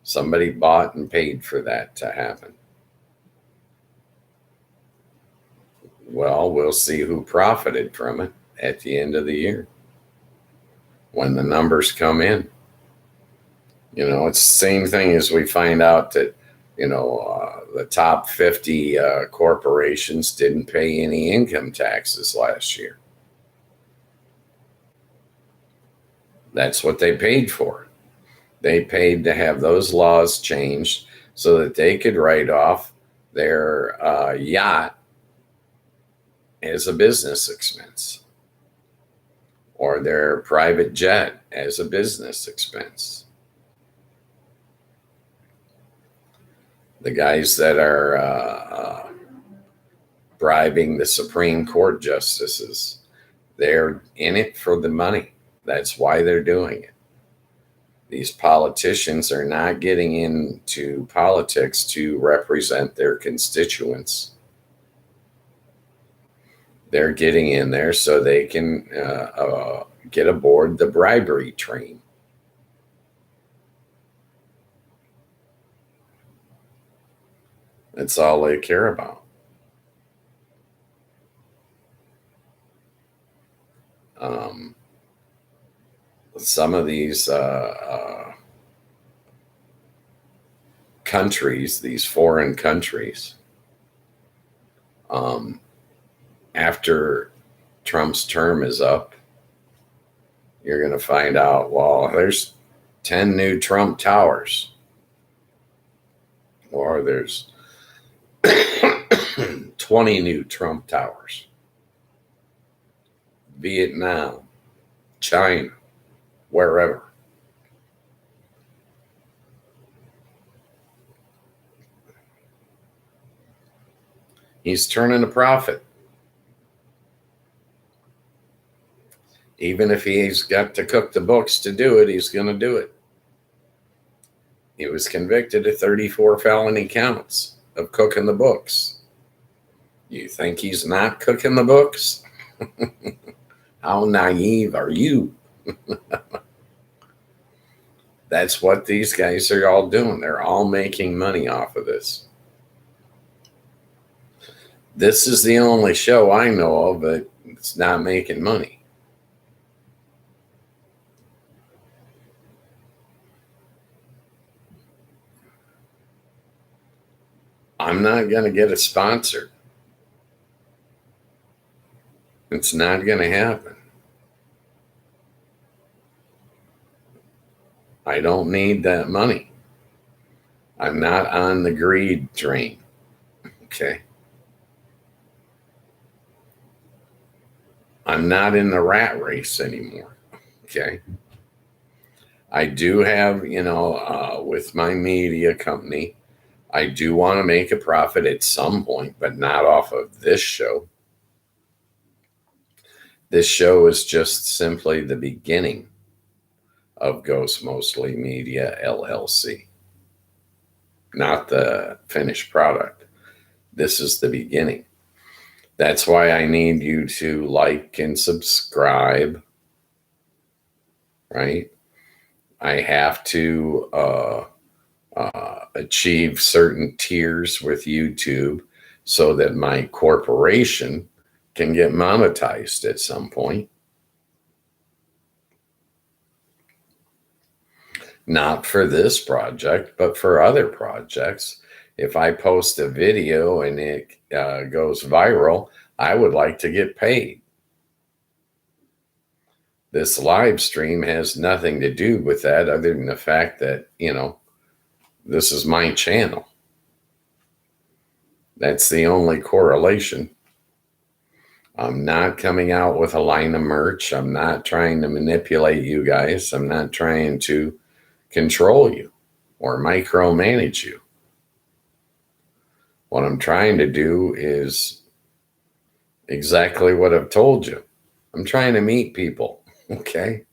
Speaker 1: Somebody bought and paid for that to happen. Well, we'll see who profited from it at the end of the year when the numbers come in. It's the same thing as we find out that, the top 50 corporations didn't pay any income taxes last year. That's what they paid for. They paid to have those laws changed so that they could write off their yacht as a business expense or their private jet as a business expense. The guys that are bribing the Supreme Court justices, they're in it for the money. That's why they're doing it. These politicians are not getting into politics to represent their constituents. They're getting in there so they can get aboard the bribery train. That's all they care about. Some of these countries, these foreign countries, after Trump's term is up, you're going to find out, well, there's 10 new Trump towers, or there's 20 new Trump towers. Vietnam, China, wherever. He's turning a profit. Even if he's got to cook the books to do it, he's going to do it. He was convicted of 34 felony counts of cooking the books. You think he's not cooking the books? How naive are you? That's what these guys are all doing. They're all making money off of this. This is the only show I know of that it's not making money. I'm not going to get a sponsor. It's not going to happen. I don't need that money. I'm not on the greed train. Okay. I'm not in the rat race anymore. Okay. I do have, with my media company, I do want to make a profit at some point, but not off of this show. This show is just simply the beginning of Ghost Mostly Media LLC, not the finished product. This is the beginning. That's why I need you to like and subscribe, right? I have to achieve certain tiers with YouTube so that my corporation can get monetized at some point. Not for this project, but for other projects. If I post a video and it goes viral, I would like to get paid. This live stream has nothing to do with that other than the fact that, this is my channel. That's the only correlation. I'm not coming out with a line of merch. I'm not trying to manipulate you guys. I'm not trying to control you or micromanage you. What I'm trying to do is exactly what I've told you. I'm trying to meet people, okay?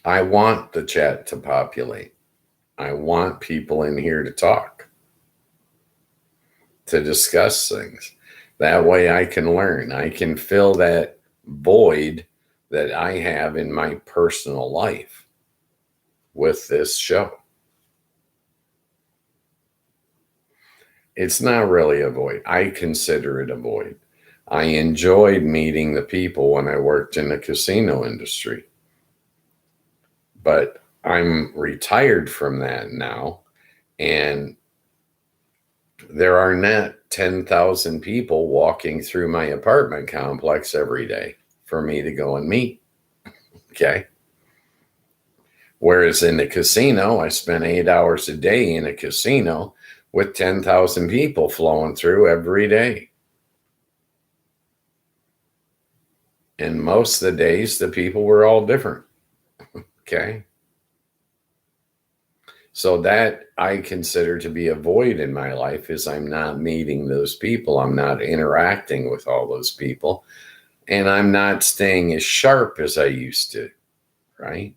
Speaker 1: I want the chat to populate. I want people in here to talk, to discuss things. That way I can learn. I can fill that void that I have in my personal life with this show. It's not really a void. I consider it a void. I enjoyed meeting the people when I worked in the casino industry, but I'm retired from that now, and there are not 10,000 people walking through my apartment complex every day for me to go and meet. Okay. Whereas in the casino, I spent 8 hours a day in a casino with 10,000 people flowing through every day. And most of the days, the people were all different. Okay. So that I consider to be a void in my life is I'm not meeting those people. I'm not interacting with all those people. And I'm not staying as sharp as I used to, right?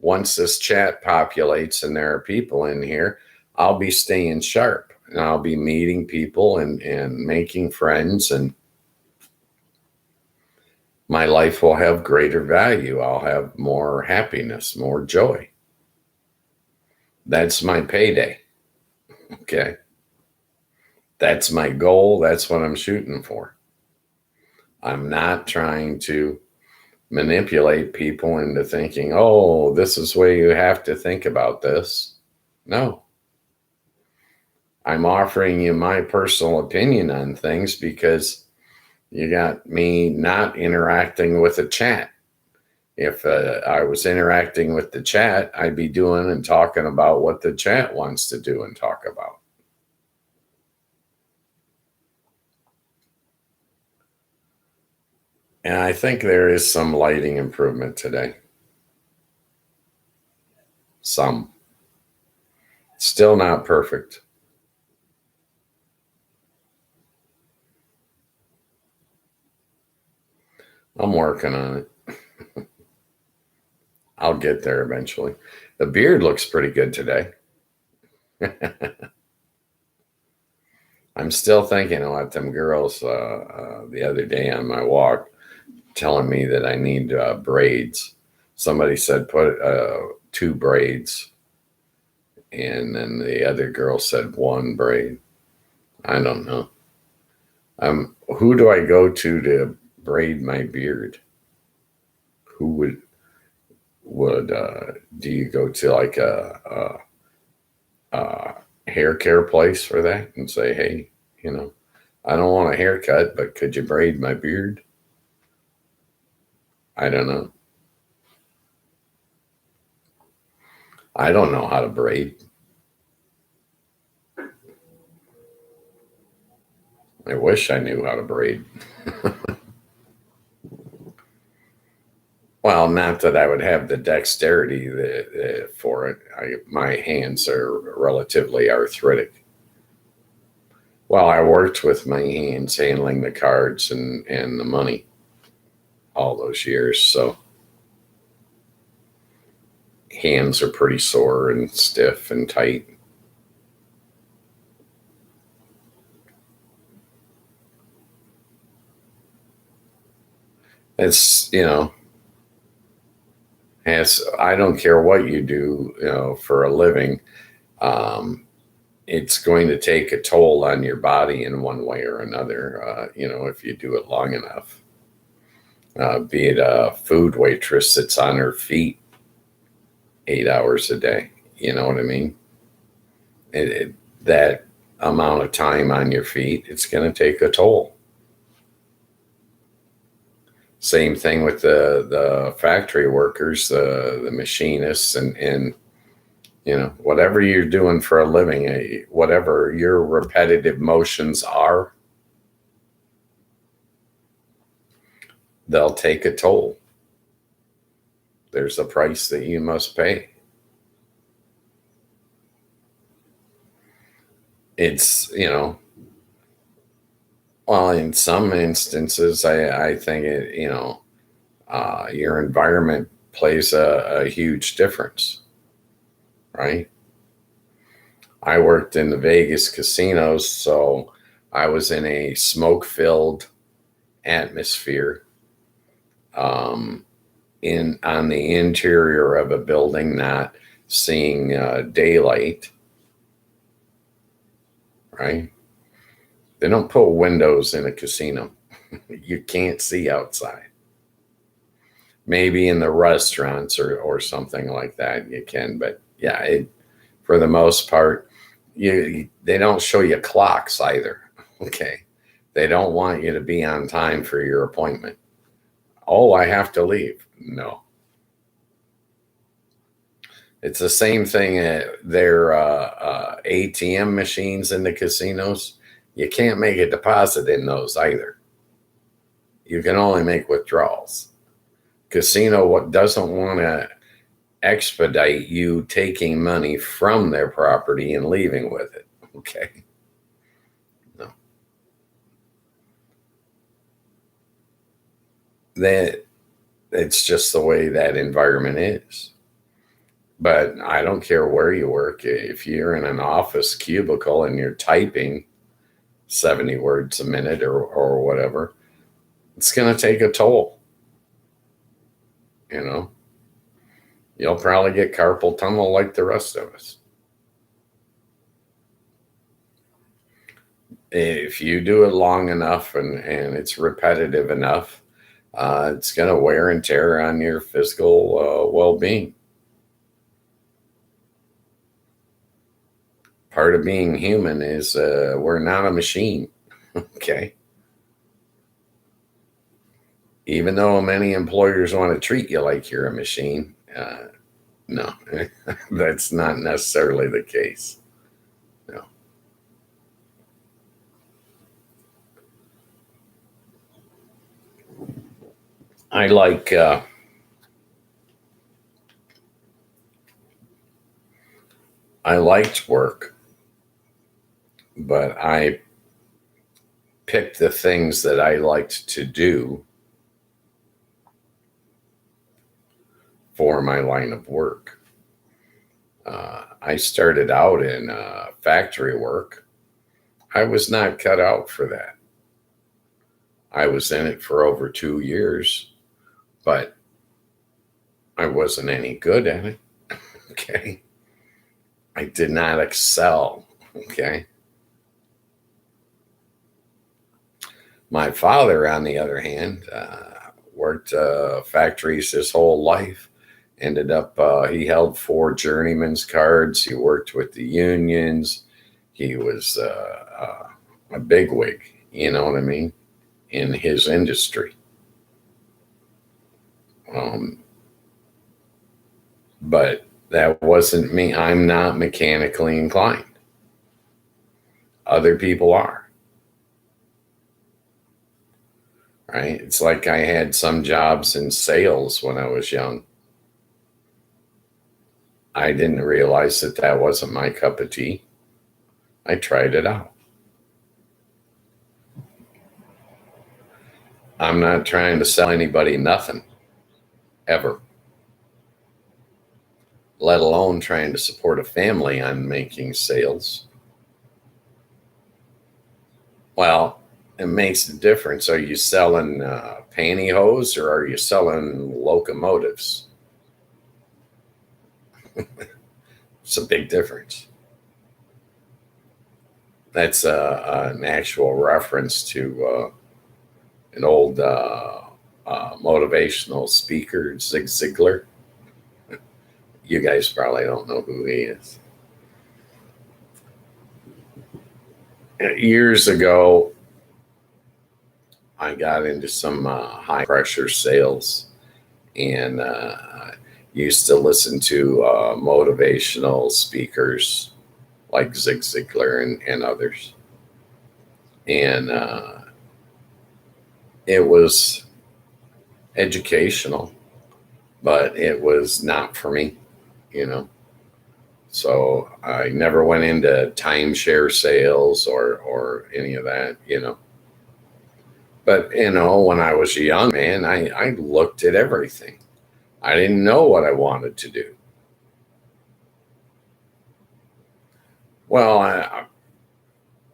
Speaker 1: Once this chat populates and there are people in here, I'll be staying sharp and I'll be meeting people and making friends, and my life will have greater value. I'll have more happiness, more joy. That's my payday. Okay. That's my goal. That's what I'm shooting for. I'm not trying to manipulate people into thinking, oh, this is where you have to think about this. No. I'm offering you my personal opinion on things because you got me not interacting with a chat. If I was interacting with the chat, I'd be doing and talking about what the chat wants to do and talk about. And I think there is some lighting improvement today. Some. Still not perfect. I'm working on it. I'll get there eventually. The beard looks pretty good today. I'm still thinking about them girls the other day on my walk telling me that I need braids. Somebody said put 2 braids, and then the other girl said 1 braid. I don't know. Who do I go to braid my beard? Who would do you go to like a hair care place for that and say, hey, I don't want a haircut, but could you braid my beard? I don't know. I don't know how to braid. I wish I knew how to braid. Well, not that I would have the dexterity for it. My hands are relatively arthritic. Well, I worked with my hands handling the cards and the money all those years. So hands are pretty sore and stiff and tight. It's, I don't care what you do, for a living. It's going to take a toll on your body in one way or another, if you do it long enough. Be it a food waitress that's on her feet 8 hours a day. You know what I mean? That amount of time on your feet, it's going to take a toll. Same thing with the factory workers, the machinists, and whatever you're doing for a living, whatever your repetitive motions are, they'll take a toll. There's a price that you must pay. it's, well, in some instances, I think your environment plays a huge difference, right? I worked in the Vegas casinos, so I was in a smoke-filled atmosphere, um, in on the interior of a building, not seeing daylight, right? They don't put windows in a casino. You can't see outside. Maybe in the restaurants or something like that you can, but yeah, for the most part, they don't show you clocks either. Okay, they don't want you to be on time for your appointment. Oh, I have to leave. No, it's the same thing at their ATM machines in the casinos. You can't make a deposit in those either. You can only make withdrawals. Casino what doesn't want to expedite you taking money from their property and leaving with it. Okay. No. That it's just the way that environment is. But I don't care where you work. If you're in an office cubicle and you're typing 70 words a minute or whatever, it's going to take a toll. You know, you'll probably get carpal tunnel like the rest of us. If you do it long enough and it's repetitive enough, it's going to wear and tear on your physical well-being. Part of being human is we're not a machine. Okay. Even though many employers want to treat you like you're a machine, no, that's not necessarily the case. No. I like I liked work, but I picked the things that I liked to do for my line of work. I started out in factory work. I was not cut out for that. I was in it for over 2 years, but I wasn't any good at it. Okay. I did not excel. Okay. My father, on the other hand, worked factories his whole life. Ended up, he held 4 journeyman's cards. He worked with the unions. He was a bigwig, you know what I mean, in his industry. Um, but that wasn't me. I'm not mechanically inclined. Other people are. Right? It's like I had some jobs in sales when I was young. I didn't realize that that wasn't my cup of tea. I tried it out. I'm not trying to sell anybody nothing, ever, let alone trying to support a family on making sales. Well, it makes a difference. Are you selling pantyhose or are you selling locomotives? It's a big difference. That's an actual reference to an old motivational speaker, Zig Ziglar. You guys probably don't know who he is. Years ago, I got into some high pressure sales and used to listen to motivational speakers like Zig Ziglar and others. And it was educational, but it was not for me, you know. So I never went into timeshare sales or any of that, But, when I was a young man, I looked at everything. I didn't know what I wanted to do. Well,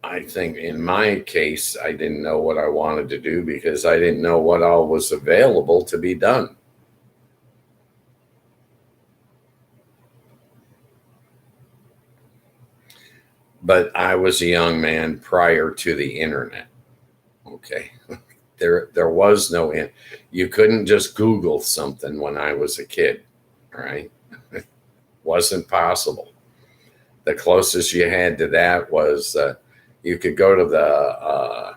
Speaker 1: I think in my case, I didn't know what I wanted to do because I didn't know what all was available to be done. But I was a young man prior to the internet. Okay. There was no in. You couldn't just Google something when I was a kid, right? Wasn't possible. The closest you had to that was you could go to the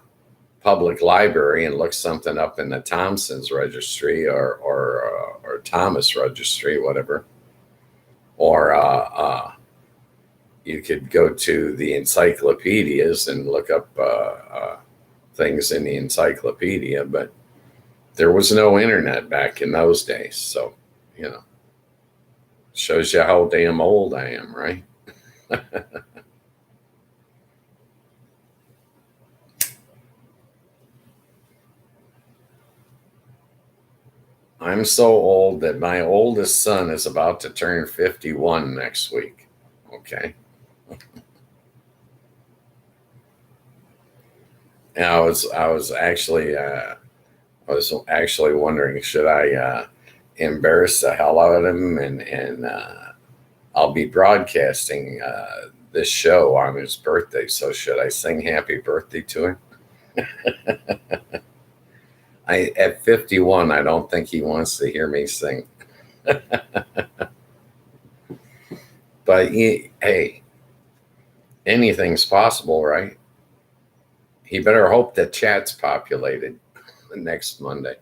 Speaker 1: public library and look something up in the Thompson's registry or Thomas registry, whatever, or you could go to the encyclopedias and look up things in the encyclopedia, but there was no internet back in those days. So, shows you how damn old I am, right? I'm so old that my oldest son is about to turn 51 next week. Okay. And I was actually wondering, should I embarrass the hell out of him and I'll be broadcasting this show on his birthday. So should I sing happy birthday to him? At 51, I don't think he wants to hear me sing. But hey, anything's possible, right? He better hope that chat's populated next Monday.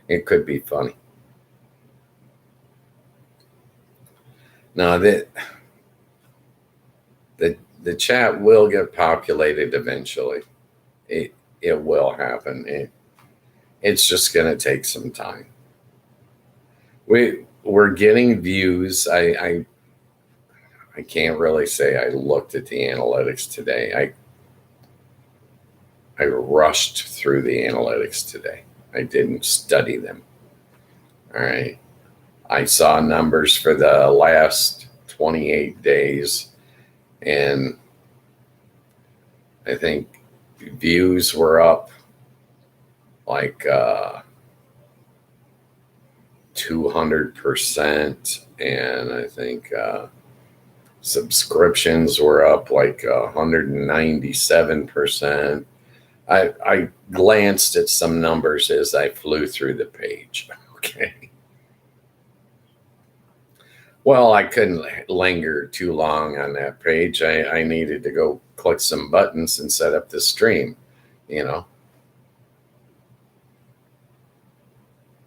Speaker 1: It could be funny. Now the chat will get populated eventually. It will happen. It's just going to take some time. We're getting views. I can't really say I looked at the analytics today. I rushed through the analytics today. I didn't study them. All right. I saw numbers for the last 28 days, and I think views were up like 200%, and I think subscriptions were up like 197%. I glanced at some numbers as I flew through the page. Okay. Well, I couldn't linger too long on that page. I needed to go click some buttons and set up the stream, you know.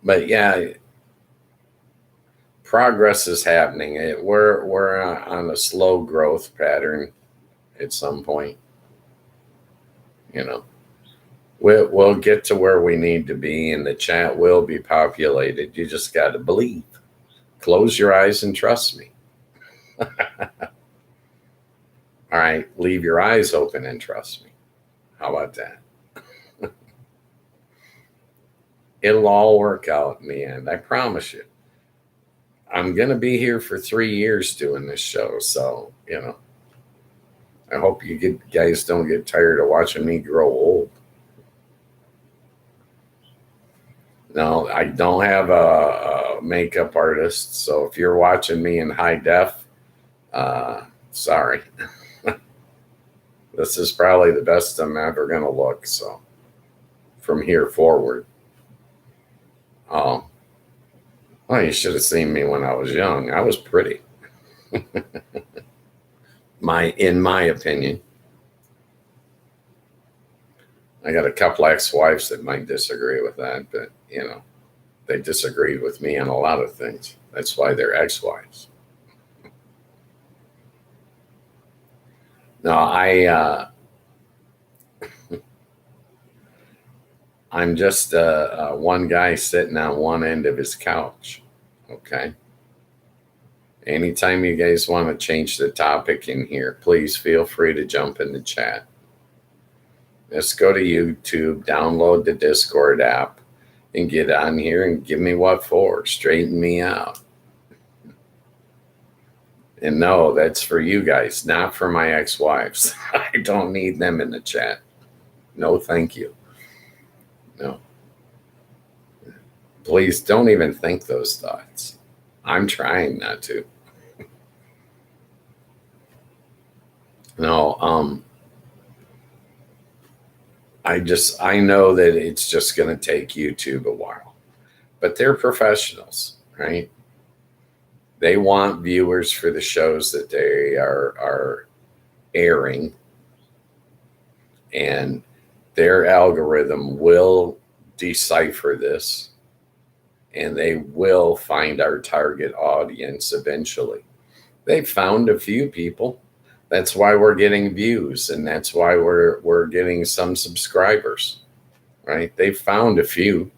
Speaker 1: But yeah, progress is happening. We're on a slow growth pattern at some point, you know. We'll get to where we need to be, and the chat will be populated. You just got to believe. Close your eyes and trust me. All right, leave your eyes open and trust me. How about that? It'll all work out in the end. I promise you. I'm going to be here for 3 years doing this show. So, I hope you guys don't get tired of watching me grow old. No, I don't have a makeup artist. So if you're watching me in high def, sorry. This is probably the best I'm ever going to look. So from here forward. Oh, well, you should have seen me when I was young. I was pretty. In my opinion. I got a couple ex-wives that might disagree with that, but they disagreed with me on a lot of things. That's why they're ex-wives. No, I'm just one guy sitting on one end of his couch, okay? Anytime you guys want to change the topic in here, please feel free to jump in the chat. Let's go to YouTube, download the Discord app, and get on here and give me what for. Straighten me out. And no, that's for you guys, not for my ex-wives. I don't need them in the chat. No, thank you. No. Please don't even think those thoughts. I'm trying not to. No, I know that it's just going to take YouTube a while, but they're professionals, right? They want viewers for the shows that they are airing, and their algorithm will decipher this, and they will find our target audience eventually. They found a few people. That's why we're getting views, and that's why we're getting some subscribers, right? They found a few.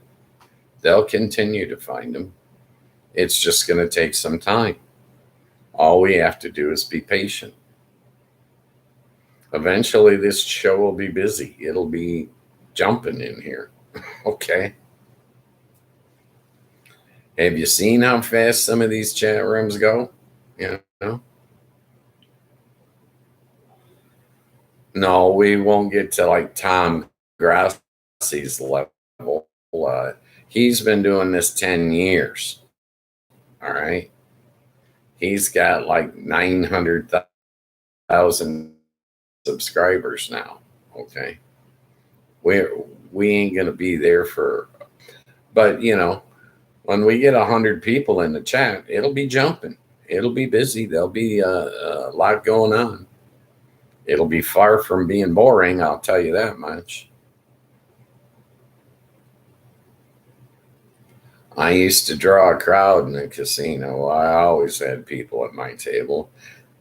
Speaker 1: They'll continue to find them. It's just going to take some time. All we have to do is be patient. Eventually, this show will be busy. It'll be jumping in here. Okay. Have you seen how fast some of these chat rooms go? You know? No, we won't get to like Tom Grassi's level. He's been doing this 10 years. All right. He's got like 900,000 subscribers now. Okay. We ain't going to be there for, but you know, when we get 100 people in the chat, it'll be jumping. It'll be busy. There'll be a lot going on. It'll be far from being boring, I'll tell you that much. I used to draw a crowd in the casino. I always had people at my table.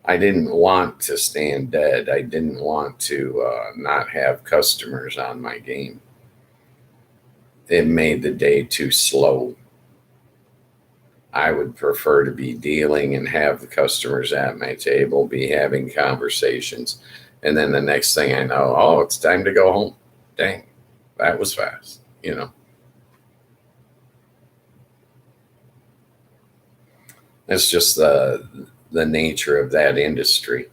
Speaker 1: I didn't want to stand dead. I didn't want to not have customers on my game. It made the day too slow. I would prefer to be dealing and have the customers at my table, be having conversations. And then the next thing I know, oh, it's time to go home. Dang, that was fast, you know. It's just the nature of that industry.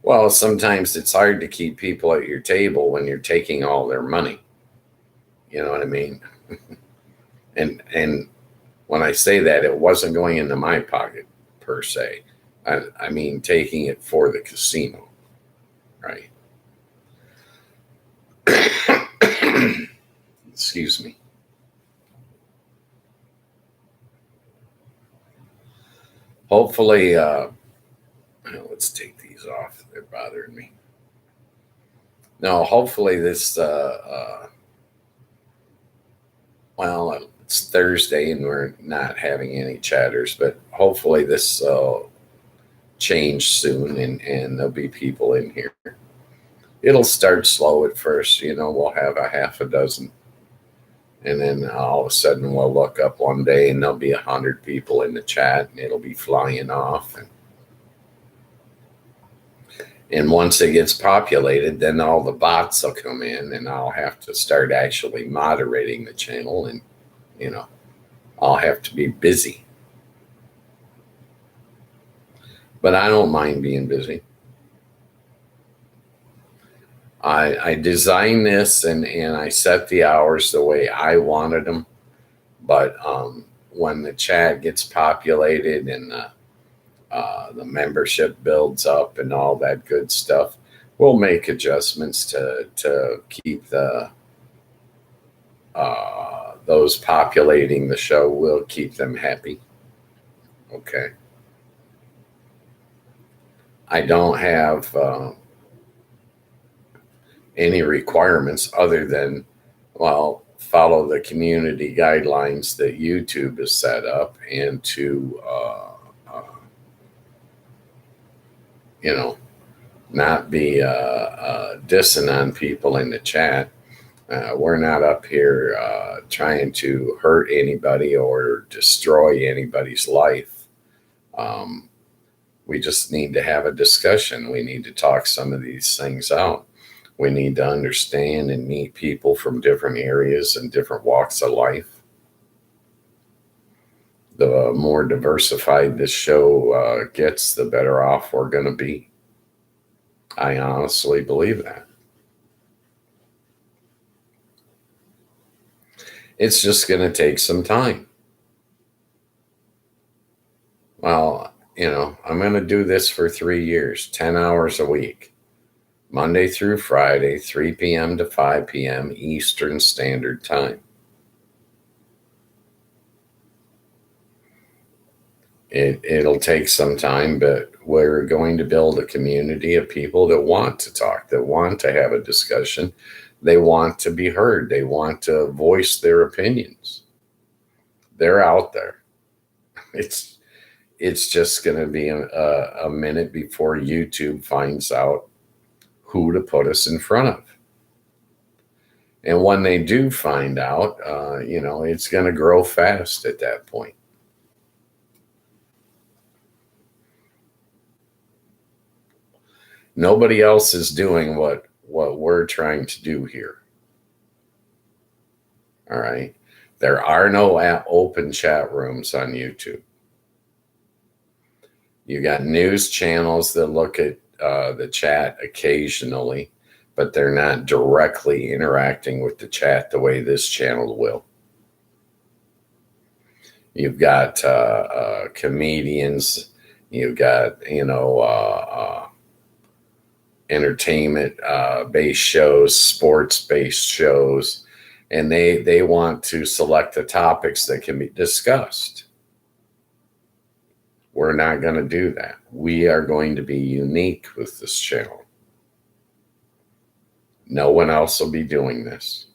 Speaker 1: Well, sometimes it's hard to keep people at your table when you're taking all their money. You know what I mean? and when I say that, it wasn't going into my pocket per se. I mean, taking it for the casino, right? Excuse me. Hopefully, let's take these off. They're bothering me. No, hopefully this, well, it's Thursday and we're not having any chatters, but hopefully this change soon and there'll be people in here. It'll start slow at first, you know, we'll have a half a dozen. And then all of a sudden we'll look up one day and there'll be 100 people in the chat and it'll be flying off. And once it gets populated, then all the bots will come in and I'll have to start actually moderating the channel and, you know, I'll have to be busy. But I don't mind being busy. I designed this and I set the hours the way I wanted them. But when the chat gets populated and the membership builds up and all that good stuff, we'll make adjustments to keep the those populating the show. We'll keep them happy. Okay. I don't have any requirements other than, well, follow the community guidelines that YouTube has set up and to, you know, not be dissing on people in the chat. We're not up here trying to hurt anybody or destroy anybody's life. Um, we just need to have a discussion. We need to talk some of these things out. We need to understand and meet people from different areas and different walks of life. The more diversified this show gets, the better off we're going to be. I honestly believe that. It's just going to take some time. Well, I'm going to do this for 3 years, 10 hours a week, Monday through Friday, 3 p.m. to 5 p.m. Eastern Standard Time. It'll take some time, but we're going to build a community of people that want to talk, that want to have a discussion. They want to be heard. They want to voice their opinions. They're out there. It's just going to be a minute before YouTube finds out who to put us in front of. And when they do find out, it's going to grow fast at that point. Nobody else is doing what we're trying to do here. All right. There are no open chat rooms on YouTube. You got news channels that look at the chat occasionally, but they're not directly interacting with the chat the way this channel will. You've got comedians. You've got, entertainment-based shows, sports-based shows, and they want to select the topics that can be discussed. We're not going to do that. We are going to be unique with this channel. No one else will be doing this.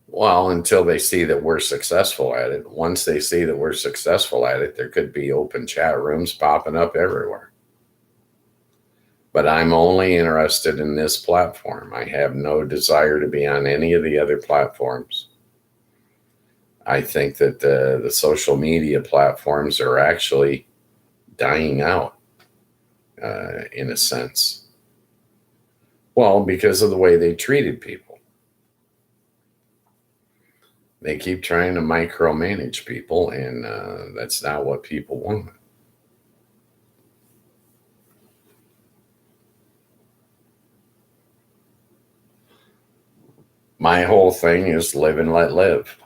Speaker 1: Well, until they see that we're successful at it. Once they see that we're successful at it, there could be open chat rooms popping up everywhere. But I'm only interested in this platform. I have no desire to be on any of the other platforms. I think that the social media platforms are actually dying out in a sense. Well, because of the way they treated people. They keep trying to micromanage people, and that's not what people want. My whole thing is live and let live.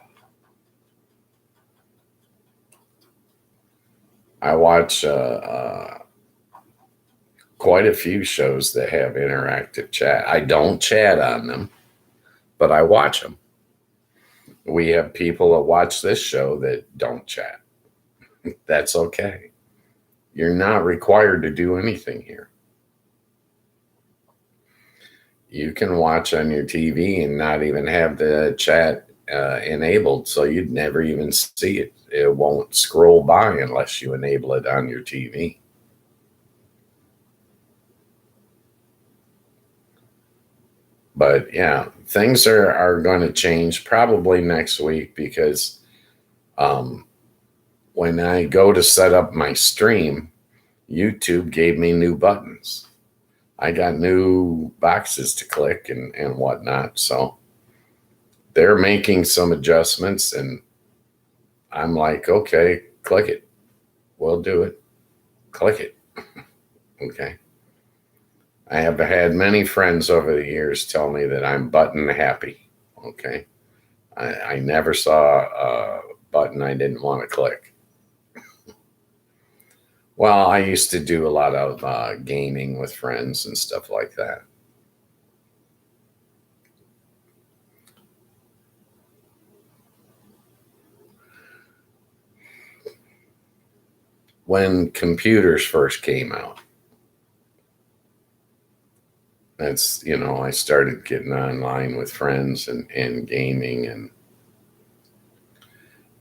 Speaker 1: I watch quite a few shows that have interactive chat. I don't chat on them, but I watch them. We have people that watch this show that don't chat. That's okay. You're not required to do anything here. You can watch on your TV and not even have the chat enabled, so you'd never even see it. It won't scroll by unless you enable it on your TV. But yeah, things are going to change probably next week because when I go to set up my stream, YouTube gave me new buttons. I got new boxes to click and whatnot. So they're making some adjustments, and I'm like, okay, click it. We'll do it. Click it. Okay. I have had many friends over the years tell me that I'm button happy. Okay. I never saw a button I didn't want to click. Well, I used to do a lot of gaming with friends and stuff like that. When computers first came out, that's, I started getting online with friends and gaming and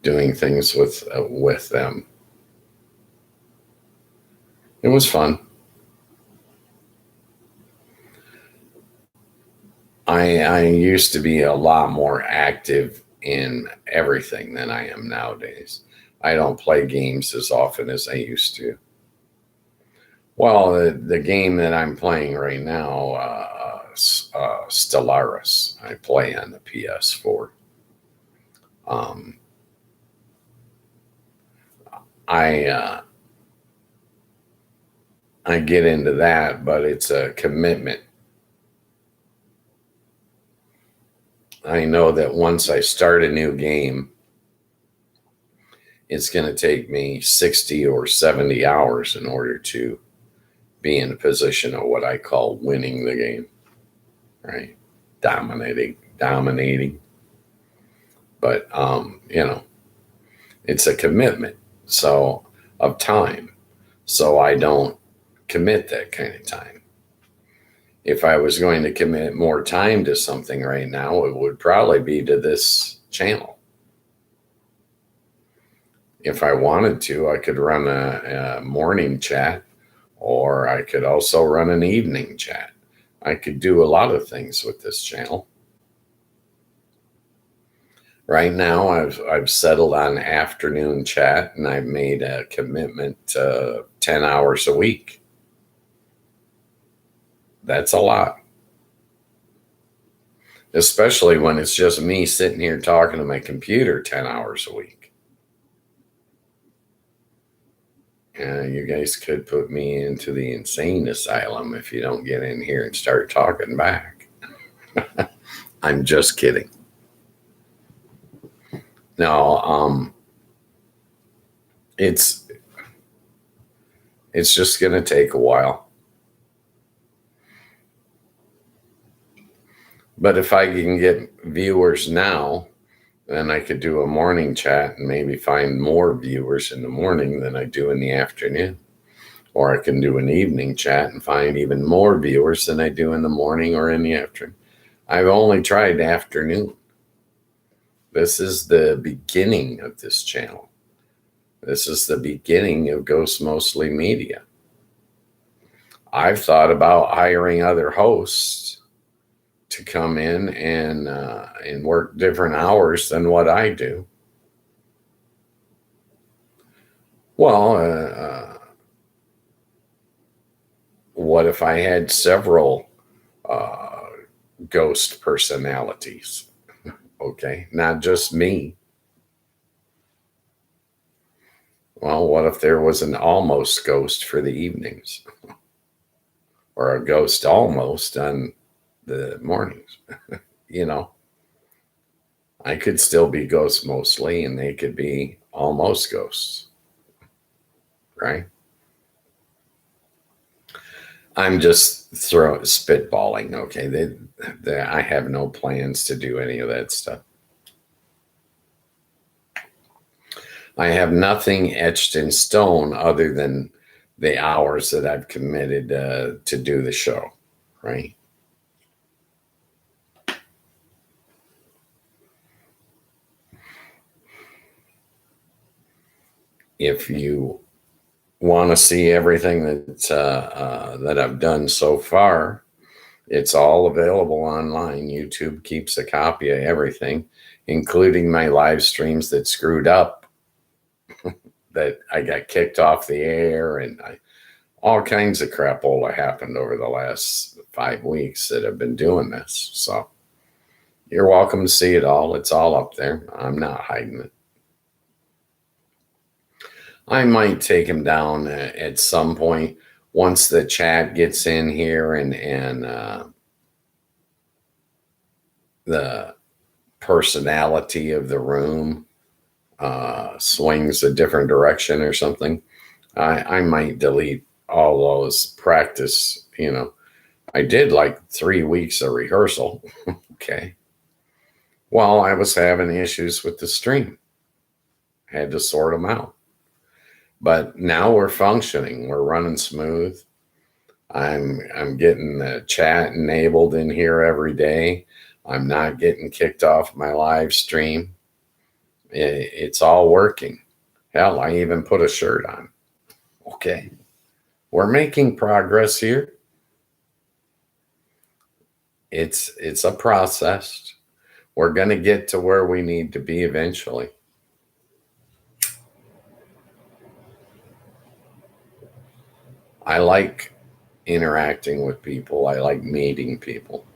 Speaker 1: doing things with them. It was fun. I used to be a lot more active in everything than I am nowadays. I don't play games as often as I used to. Well, the game that I'm playing right now, Stellaris, I play on the PS4. Um, I I get into that, but it's a commitment. I know that once I start a new game, it's going to take me 60 or 70 hours in order to be in a position of what I call winning the game, right? Dominating. But, it's a commitment. So, of time. So I don't commit that kind of time. If I was going to commit more time to something right now, it would probably be to this channel. If I wanted to, I could run a morning chat, or I could also run an evening chat. I could do a lot of things with this channel. Right now, I've settled on afternoon chat, and I've made a commitment to 10 hours a week. That's a lot, especially when it's just me sitting here talking to my computer 10 hours a week. You guys could put me into the insane asylum if you don't get in here and start talking back. I'm just kidding. No, it's just going to take a while. But if I can get viewers now, then I could do a morning chat and maybe find more viewers in the morning than I do in the afternoon. Or I can do an evening chat and find even more viewers than I do in the morning or in the afternoon. I've only tried afternoon. This is the beginning of this channel. This is the beginning of Ghost Mostly Media. I've thought about hiring other hosts to come in and work different hours than what I do. Well, what if I had several ghost personalities? Okay, not just me. Well, what if there was an almost ghost for the evenings? Or a ghost almost on the mornings? I could still be ghosts mostly, and they could be almost ghosts, right? I'm just spitballing. Okay, I have no plans to do any of that stuff. I have nothing etched in stone other than the hours that I've committed to do the show, right? If you want to see everything that I've done so far, it's all available online. YouTube keeps a copy of everything, including my live streams that screwed up, that I got kicked off the air, and all kinds of crapola happened over the last 5 weeks that I've been doing this. So you're welcome to see it all. It's all up there. I'm not hiding it. I might take him down at some point once the chat gets in here and the personality of the room swings a different direction or something. I might delete all those practice. I did like 3 weeks of rehearsal. Okay. Well, I was having issues with the stream. Had to sort them out. But now we're functioning. We're running smooth. I'm getting the chat enabled in here every day. I'm not getting kicked off my live stream. It's all working. Hell, I even put a shirt on. Okay. We're making progress here. It's a process. We're going to get to where we need to be eventually. I like interacting with people. I like meeting people.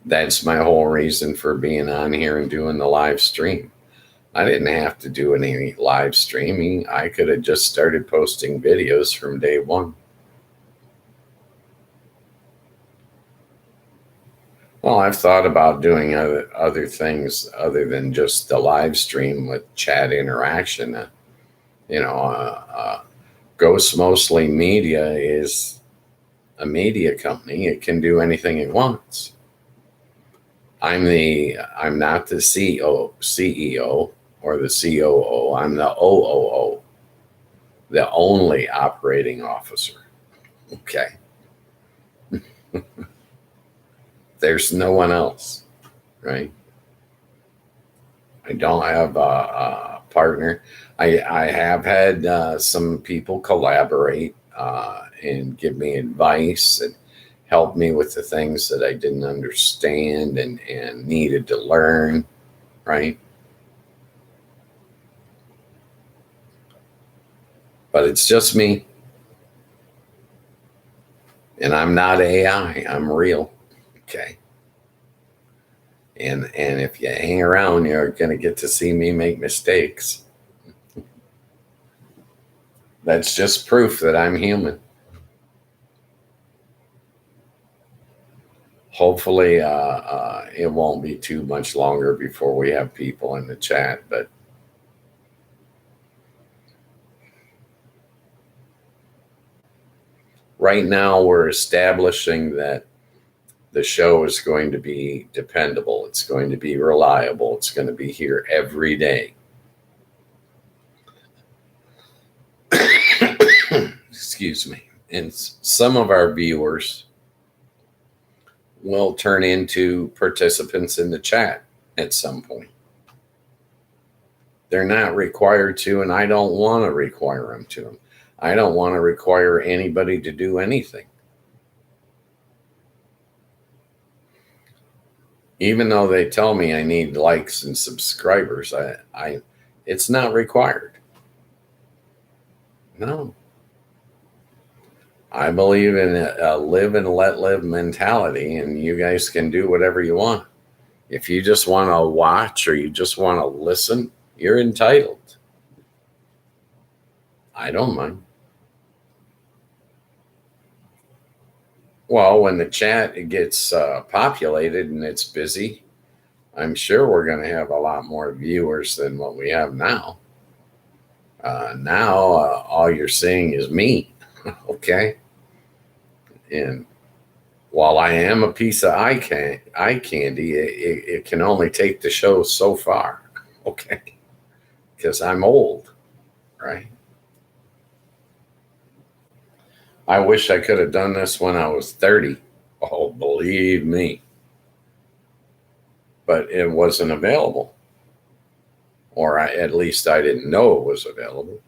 Speaker 1: That's my whole reason for being on here and doing the live stream. I didn't have to do any live streaming. I could have just started posting videos from day one. Well, I've thought about doing other things other than just the live stream with chat interaction. Ghost Mostly Media is a media company. It can do anything it wants. I'm not the CEO or the COO. I'm the OOO, the only operating officer. Okay. There's no one else, right? I don't have a partner. I have had some people collaborate and give me advice and help me with the things that I didn't understand and needed to learn, right? But it's just me. And I'm not AI, I'm real. Okay. And if you hang around, you're going to get to see me make mistakes. That's just proof that I'm human. Hopefully, it won't be too much longer before we have people in the chat. But right now, we're establishing that the show is going to be dependable. It's going to be reliable. It's going to be here every day. Excuse me. And some of our viewers will turn into participants in the chat at some point. They're not required to, and I don't want to require them to. I don't want to require anybody to do anything. Even though they tell me I need likes and subscribers, it's not required. No. I believe in a live and let live mentality, and you guys can do whatever you want. If you just want to watch or you just want to listen, you're entitled. I don't mind. Well, when the chat gets populated and it's busy, I'm sure we're going to have a lot more viewers than what we have now. Now, all you're seeing is me. Okay. And while I am a piece of eye candy, it can only take the show so far. Okay. Because I'm old, right? I wish I could have done this when I was 30. Oh, believe me. But it wasn't available. Or at least I didn't know it was available.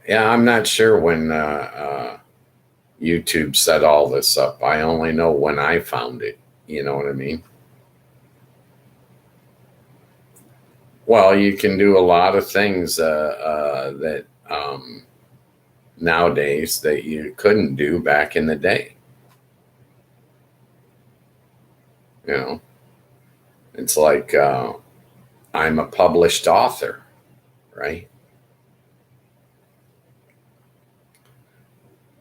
Speaker 1: Yeah, I'm not sure when YouTube set all this up. I only know when I found it. You know what I mean? Well, you can do a lot of things that nowadays that you couldn't do back in the day. You know, it's like I'm a published author, right?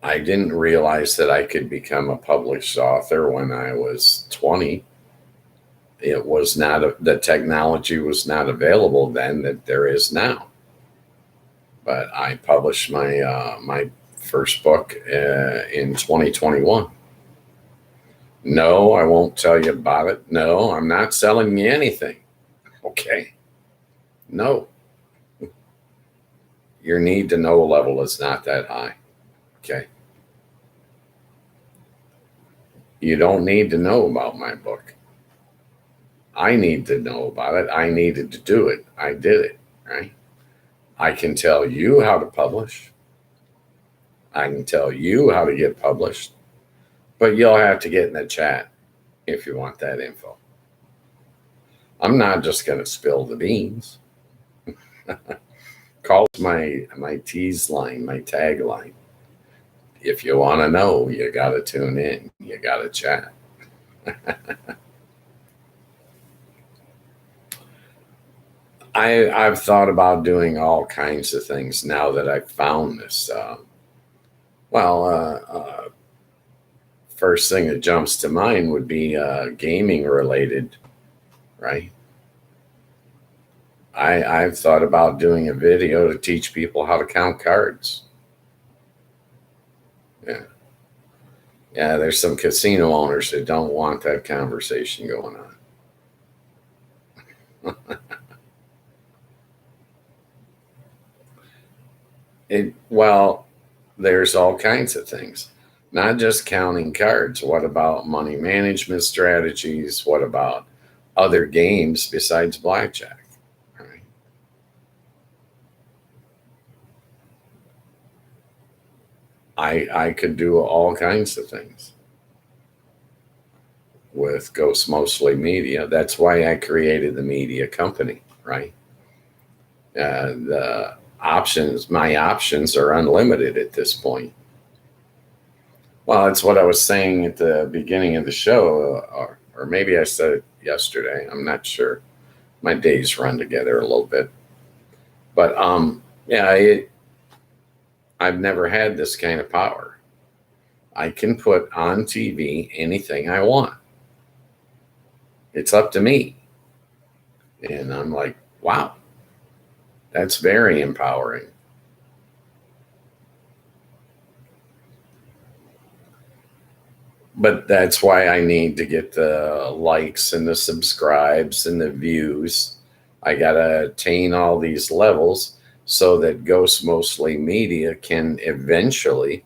Speaker 1: I didn't realize that I could become a published author when I was 20. It was not the technology was not available then that there is now. But I published my first book in 2021. No, I won't tell you about it. No, I'm not selling you anything. Okay. No. Your need to know level is not that high. Okay. You don't need to know about my book. I need to know about it. I needed to do it. I did it, right? I can tell you how to publish. I can tell you how to get published. But you'll have to get in the chat if you want that info. I'm not just going to spill the beans. Call my tease line, my tagline. If you want to know, you got to tune in. You got to chat. I've thought about doing all kinds of things now that I've found this. Well, first thing that jumps to mind would be gaming related, right? I've thought about doing a video to teach people how to count cards. Yeah. Yeah, there's some casino owners that don't want that conversation going on. Well, there's all kinds of things, not just counting cards. What about money management strategies? What about other games besides blackjack? Right? I could do all kinds of things with Ghost Mostly Media. That's why I created the media company, right? The options, my options are unlimited at this point. Well, it's what I was saying at the beginning of the show, or maybe I said it yesterday. I'm not sure. My days run together a little bit, but yeah, I've never had this kind of power. I can put on TV anything I want. It's up to me, and I'm like, wow, that's very empowering. But that's why I need to get the likes and the subscribes and the views. I got to attain all these levels so that Ghost Mostly Media can eventually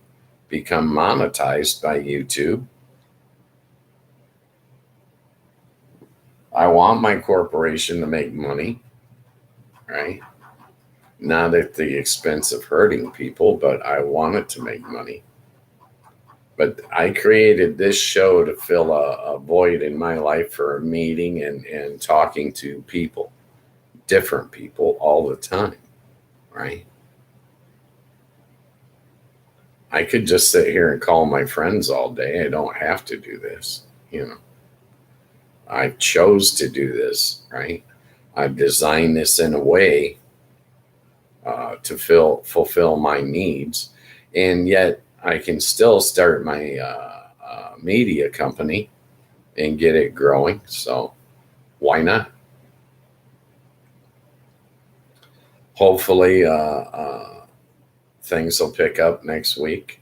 Speaker 1: become monetized by YouTube. I want my corporation to make money, right? Not at the expense of hurting people, but I want it to make money. But I created this show to fill a void in my life for a meeting and talking to people, different people all the time, right? I could just sit here and call my friends all day. I don't have to do this, you know. I chose to do this, right? I've designed this in a way to fulfill my needs, and yet I can still start my media company and get it growing. So why not? Hopefully, things will pick up next week.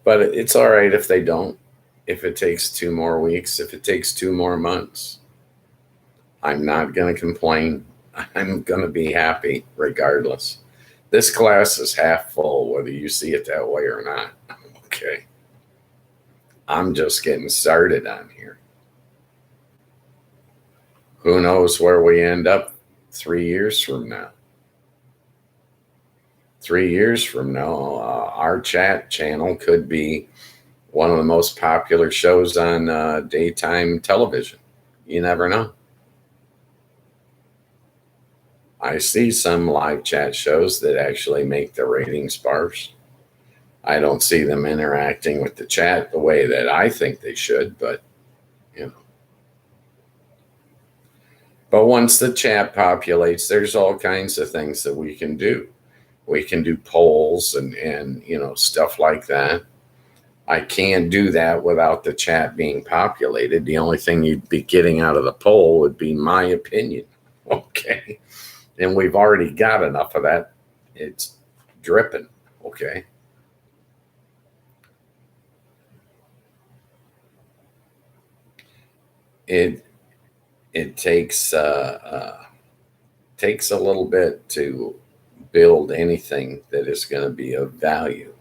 Speaker 1: But it's all right if they don't. If it takes 2 more weeks, if it takes 2 more months, I'm not going to complain. I'm going to be happy regardless. This glass is half full, whether you see it that way or not. Okay. I'm just getting started on here. Who knows where we end up 3 years from now? 3 years from now, our chat channel could be one of the most popular shows on daytime television. You never know. I see some live chat shows that actually make the ratings sparse. I don't see them interacting with the chat the way that I think they should, but you know. But once the chat populates, there's all kinds of things that we can do. We can do polls and you know, stuff like that. I can't do that without the chat being populated. The only thing you'd be getting out of the poll would be my opinion. Okay. And we've already got enough of that. It's dripping. Okay. It it takes a little bit to build anything that is going to be of value.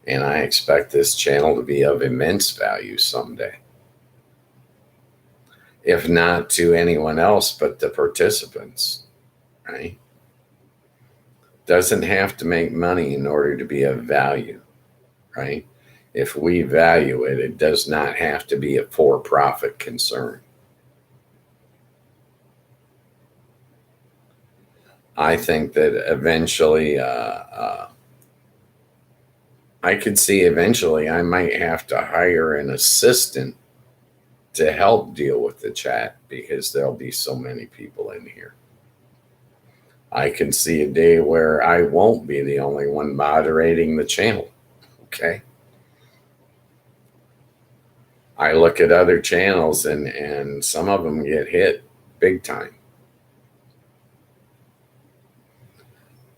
Speaker 1: And I expect this channel to be of immense value someday. If not to anyone else but the participants, right? Doesn't have to make money in order to be of value, right? If we value it, it does not have to be a for-profit concern. I think that eventually, I could see eventually I might have to hire an assistant to help deal with the chat because there'll be so many people in here. I can see a day where I won't be the only one moderating the channel. Okay. I look at other channels and some of them get hit big time.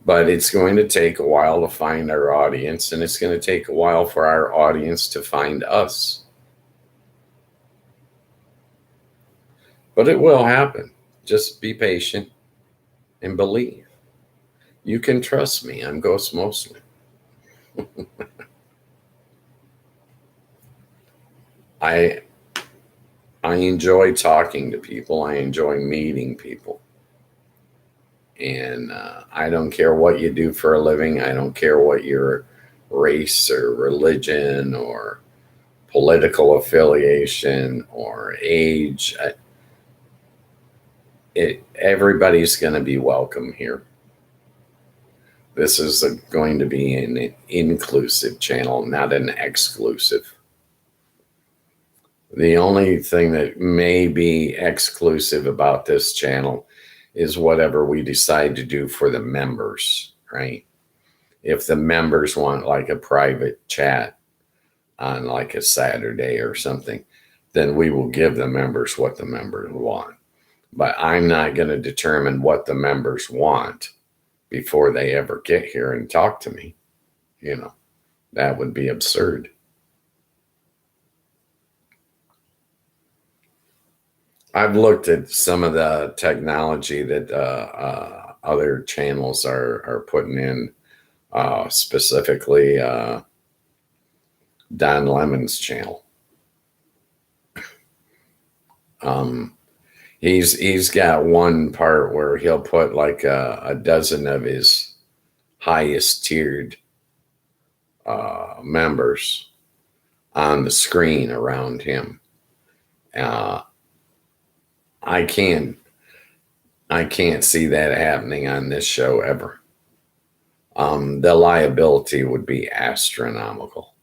Speaker 1: But it's going to take a while to find our audience, and it's going to take a while for our audience to find us. But it will happen. Just be patient and believe. You can trust me. I'm Ghost Mostly. I enjoy talking to people. I enjoy meeting people. And I don't care what you do for a living. I don't care what your race or religion or political affiliation or age. Everybody's going to be welcome here. This is going to be an inclusive channel, not an exclusive. The only thing that may be exclusive about this channel is whatever we decide to do for the members, right? If the members want like a private chat on like a Saturday or something, then we will give the members what the members want. But I'm not going to determine what the members want before they ever get here and talk to me. You know, that would be absurd. I've looked at some of the technology that other channels are putting in, specifically Don Lemon's channel. He's got one part where he'll put like a dozen of his highest tiered members on the screen around him. I can't see that happening on this show ever. The liability would be astronomical.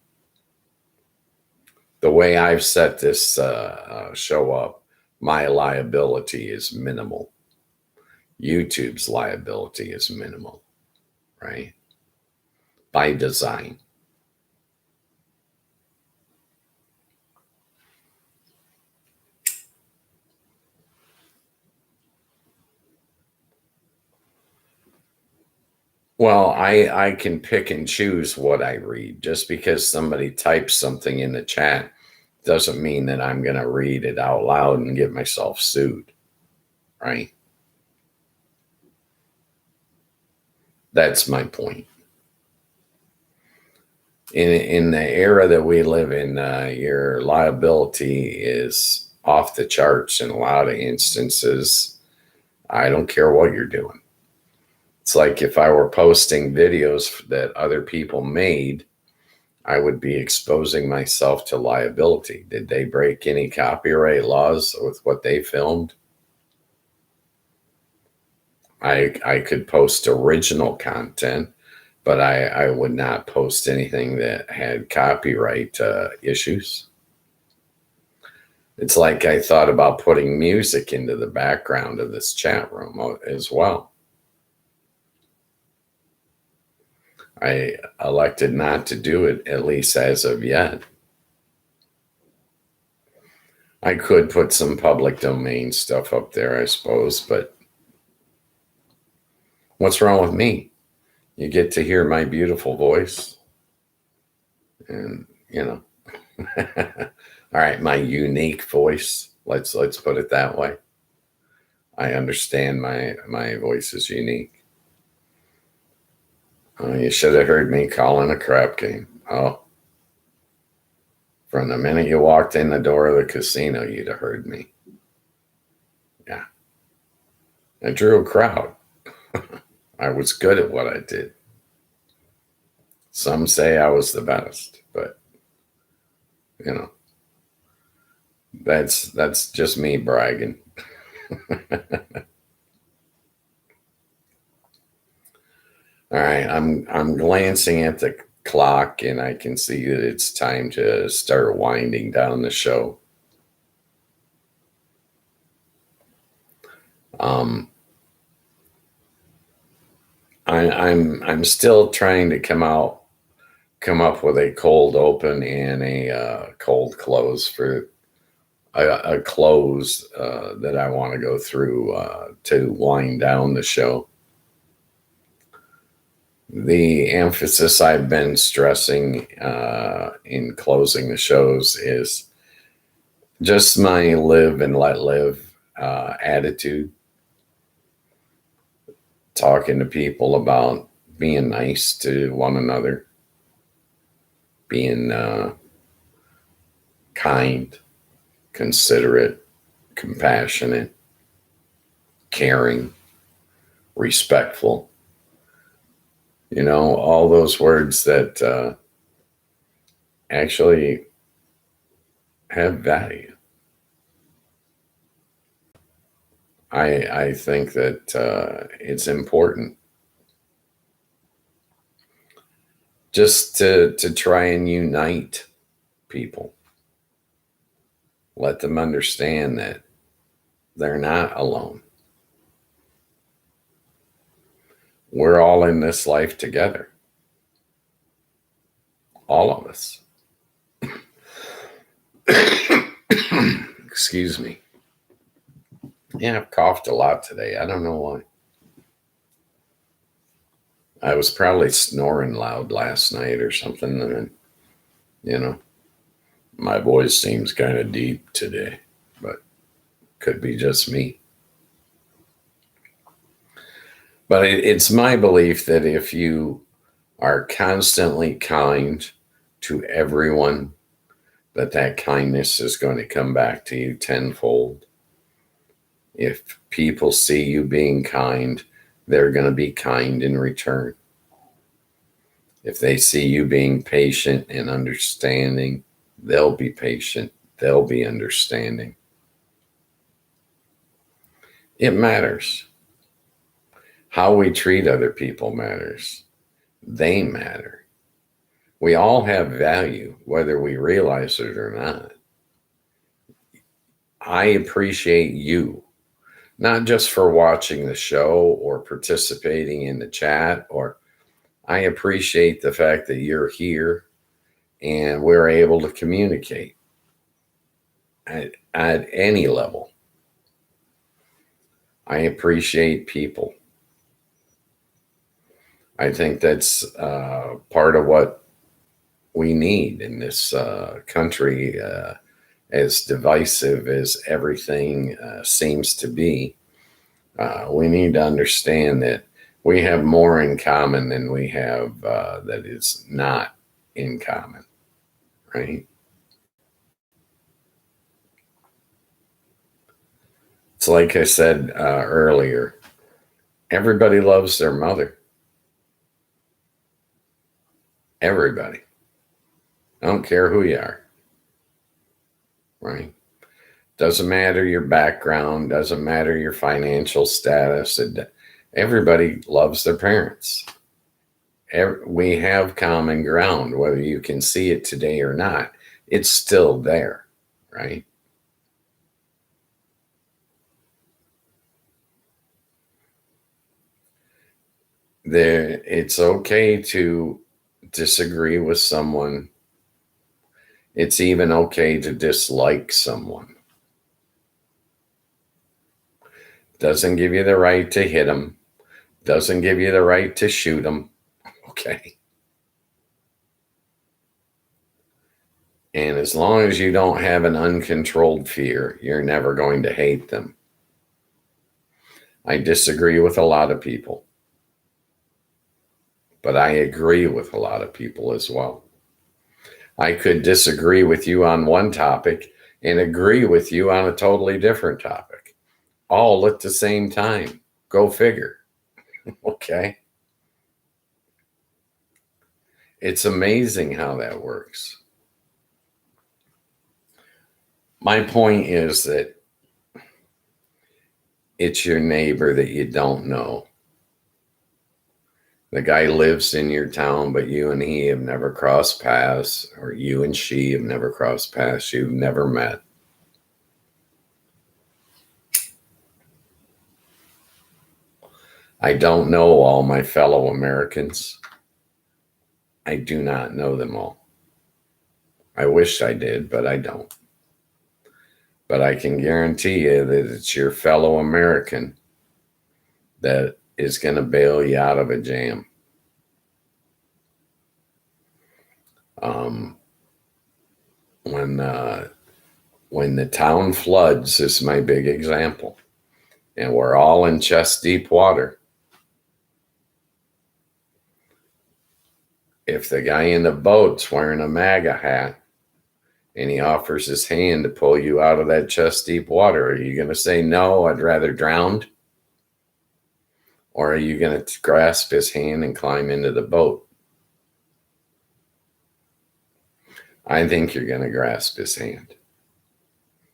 Speaker 1: The way I've set this show up, my liability is minimal. YouTube's liability is minimal, right? By design. Well, I can pick and choose what I read. Just because somebody types something in the chat doesn't mean that I'm going to read it out loud and get myself sued, right? That's my point. In the era that we live in, your liability is off the charts in a lot of instances. I don't care what you're doing. It's like if I were posting videos that other people made, I would be exposing myself to liability. Did they break any copyright laws with what they filmed? I could post original content, but I would not post anything that had copyright issues. It's like I thought about putting music into the background of this chat room as well. I elected not to do it, at least as of yet. I could put some public domain stuff up there, I suppose, but what's wrong with me? You get to hear my beautiful voice. And, you know, all right, my unique voice. Let's put it that way. I understand my voice is unique. You should have heard me calling a crap game. Oh, from the minute you walked in the door of the casino, you'd have heard me. Yeah. I drew a crowd. I was good at what I did. Some say I was the best, but You know, that's just me bragging. All right, I'm glancing at the clock and I can see that it's time to start winding down the show. Um, I'm still trying to come up with a cold open and a cold close for a close that I want to go through to wind down the show. The emphasis I've been stressing in closing the shows is just my live and let live attitude, talking to people about being nice to one another, being kind, considerate, compassionate, caring, respectful. You know, all those words that actually have value. I think that it's important just to try and unite people, let them understand that they're not alone. We're all in this life together, all of us. Excuse me. Yeah, I've coughed a lot today. I don't know why. I was probably snoring loud last night or something. And, you know, my voice seems kind of deep today, but could be just me. But it's my belief that if you are constantly kind to everyone, that kindness is going to come back to you tenfold. If people see you being kind, they're going to be kind in return. If they see you being patient and understanding, they'll be patient, they'll be understanding. It matters. How we treat other people matters. They matter. We all have value, whether we realize it or not. I appreciate you, not just for watching the show or participating in the chat, or I appreciate the fact that you're here and we're able to communicate at any level. I appreciate people. I think that's part of what we need in this country, as divisive as everything seems to be. We need to understand that we have more in common than we have that is not in common, right? It's like I said earlier, everybody loves their mother. Everybody. I don't care who you are, right? Doesn't matter your background, doesn't matter your financial status. Everybody loves their parents. We have common ground, whether you can see it today or not. It's still there, right? It's okay to disagree with someone. It's even okay to dislike someone. Doesn't give you the right to hit them. Doesn't give you the right to shoot them. Okay. And as long as you don't have an uncontrolled fear, you're never going to hate them. I disagree with a lot of people, but I agree with a lot of people as well. I could disagree with you on one topic and agree with you on a totally different topic, all at the same time. Go figure. Okay. It's amazing how that works. My point is that it's your neighbor that you don't know. The guy lives in your town, but you and he have never crossed paths, or you and she have never crossed paths. You've never met. I don't know all my fellow Americans. I do not know them all. I wish I did, but I don't. But I can guarantee you that it's your fellow American that is going to bail you out of a jam. When the town floods, this is my big example, and we're all in chest deep water. If the guy in the boat's wearing a MAGA hat and he offers his hand to pull you out of that chest deep water, are you going to say, no, I'd rather drown? Or are you going to grasp his hand and climb into the boat? I think you're going to grasp his hand,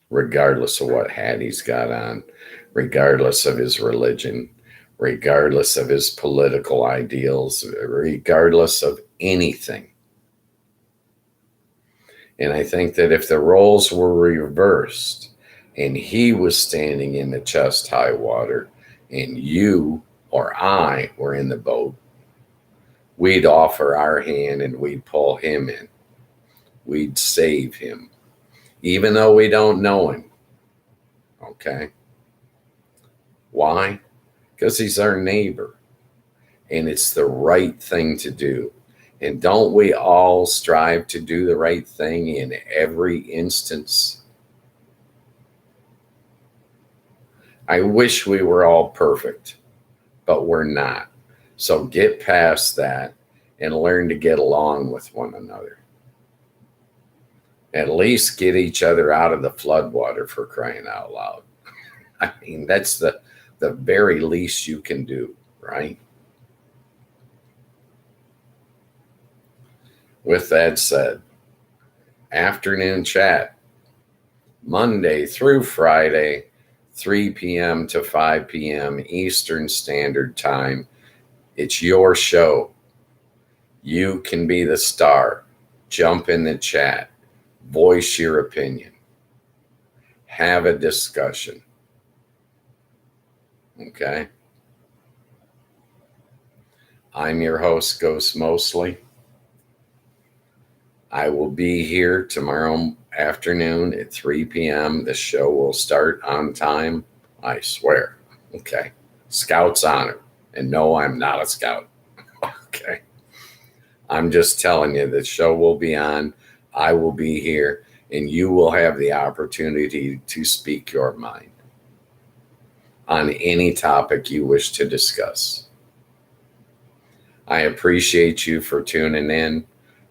Speaker 1: regardless of what hat he's got on, regardless of his religion, regardless of his political ideals, regardless of anything. And I think that if the roles were reversed and he was standing in the chest high water and you or I were in the boat, we'd offer our hand and we'd pull him in. We'd save him, even though we don't know him. Okay? Why? Because he's our neighbor, and it's the right thing to do. And don't we all strive to do the right thing in every instance? I wish we were all perfect, but we're not. So get past that and learn to get along with one another. At least get each other out of the floodwater, for crying out loud. I mean, that's the very least you can do, right? With that said, afternoon chat, Monday through Friday, 3 p.m. to 5 p.m. Eastern Standard Time. It's your show. You can be the star. Jump in the chat. Voice your opinion. Have a discussion. Okay? I'm your host, Ghost Mostly. I will be here tomorrow afternoon at 3 p.m. The show will start on time. I swear. Okay. Scout's honor. And no, I'm not a scout. Okay. I'm just telling you the show will be on. I will be here, and you will have the opportunity to speak your mind on any topic you wish to discuss. I appreciate you for tuning in.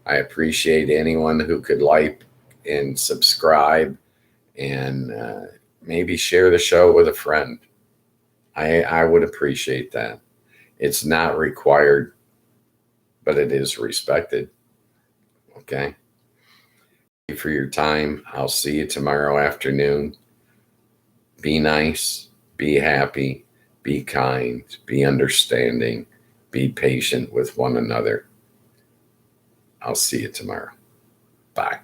Speaker 1: I appreciate anyone who could like and subscribe and maybe share the show with a friend. I would appreciate that. It's not required, but it is respected. Okay. Thank you for your time. I'll see you tomorrow afternoon. Be nice, be happy, be kind, be understanding, be patient with one another. I'll see you tomorrow. Bye.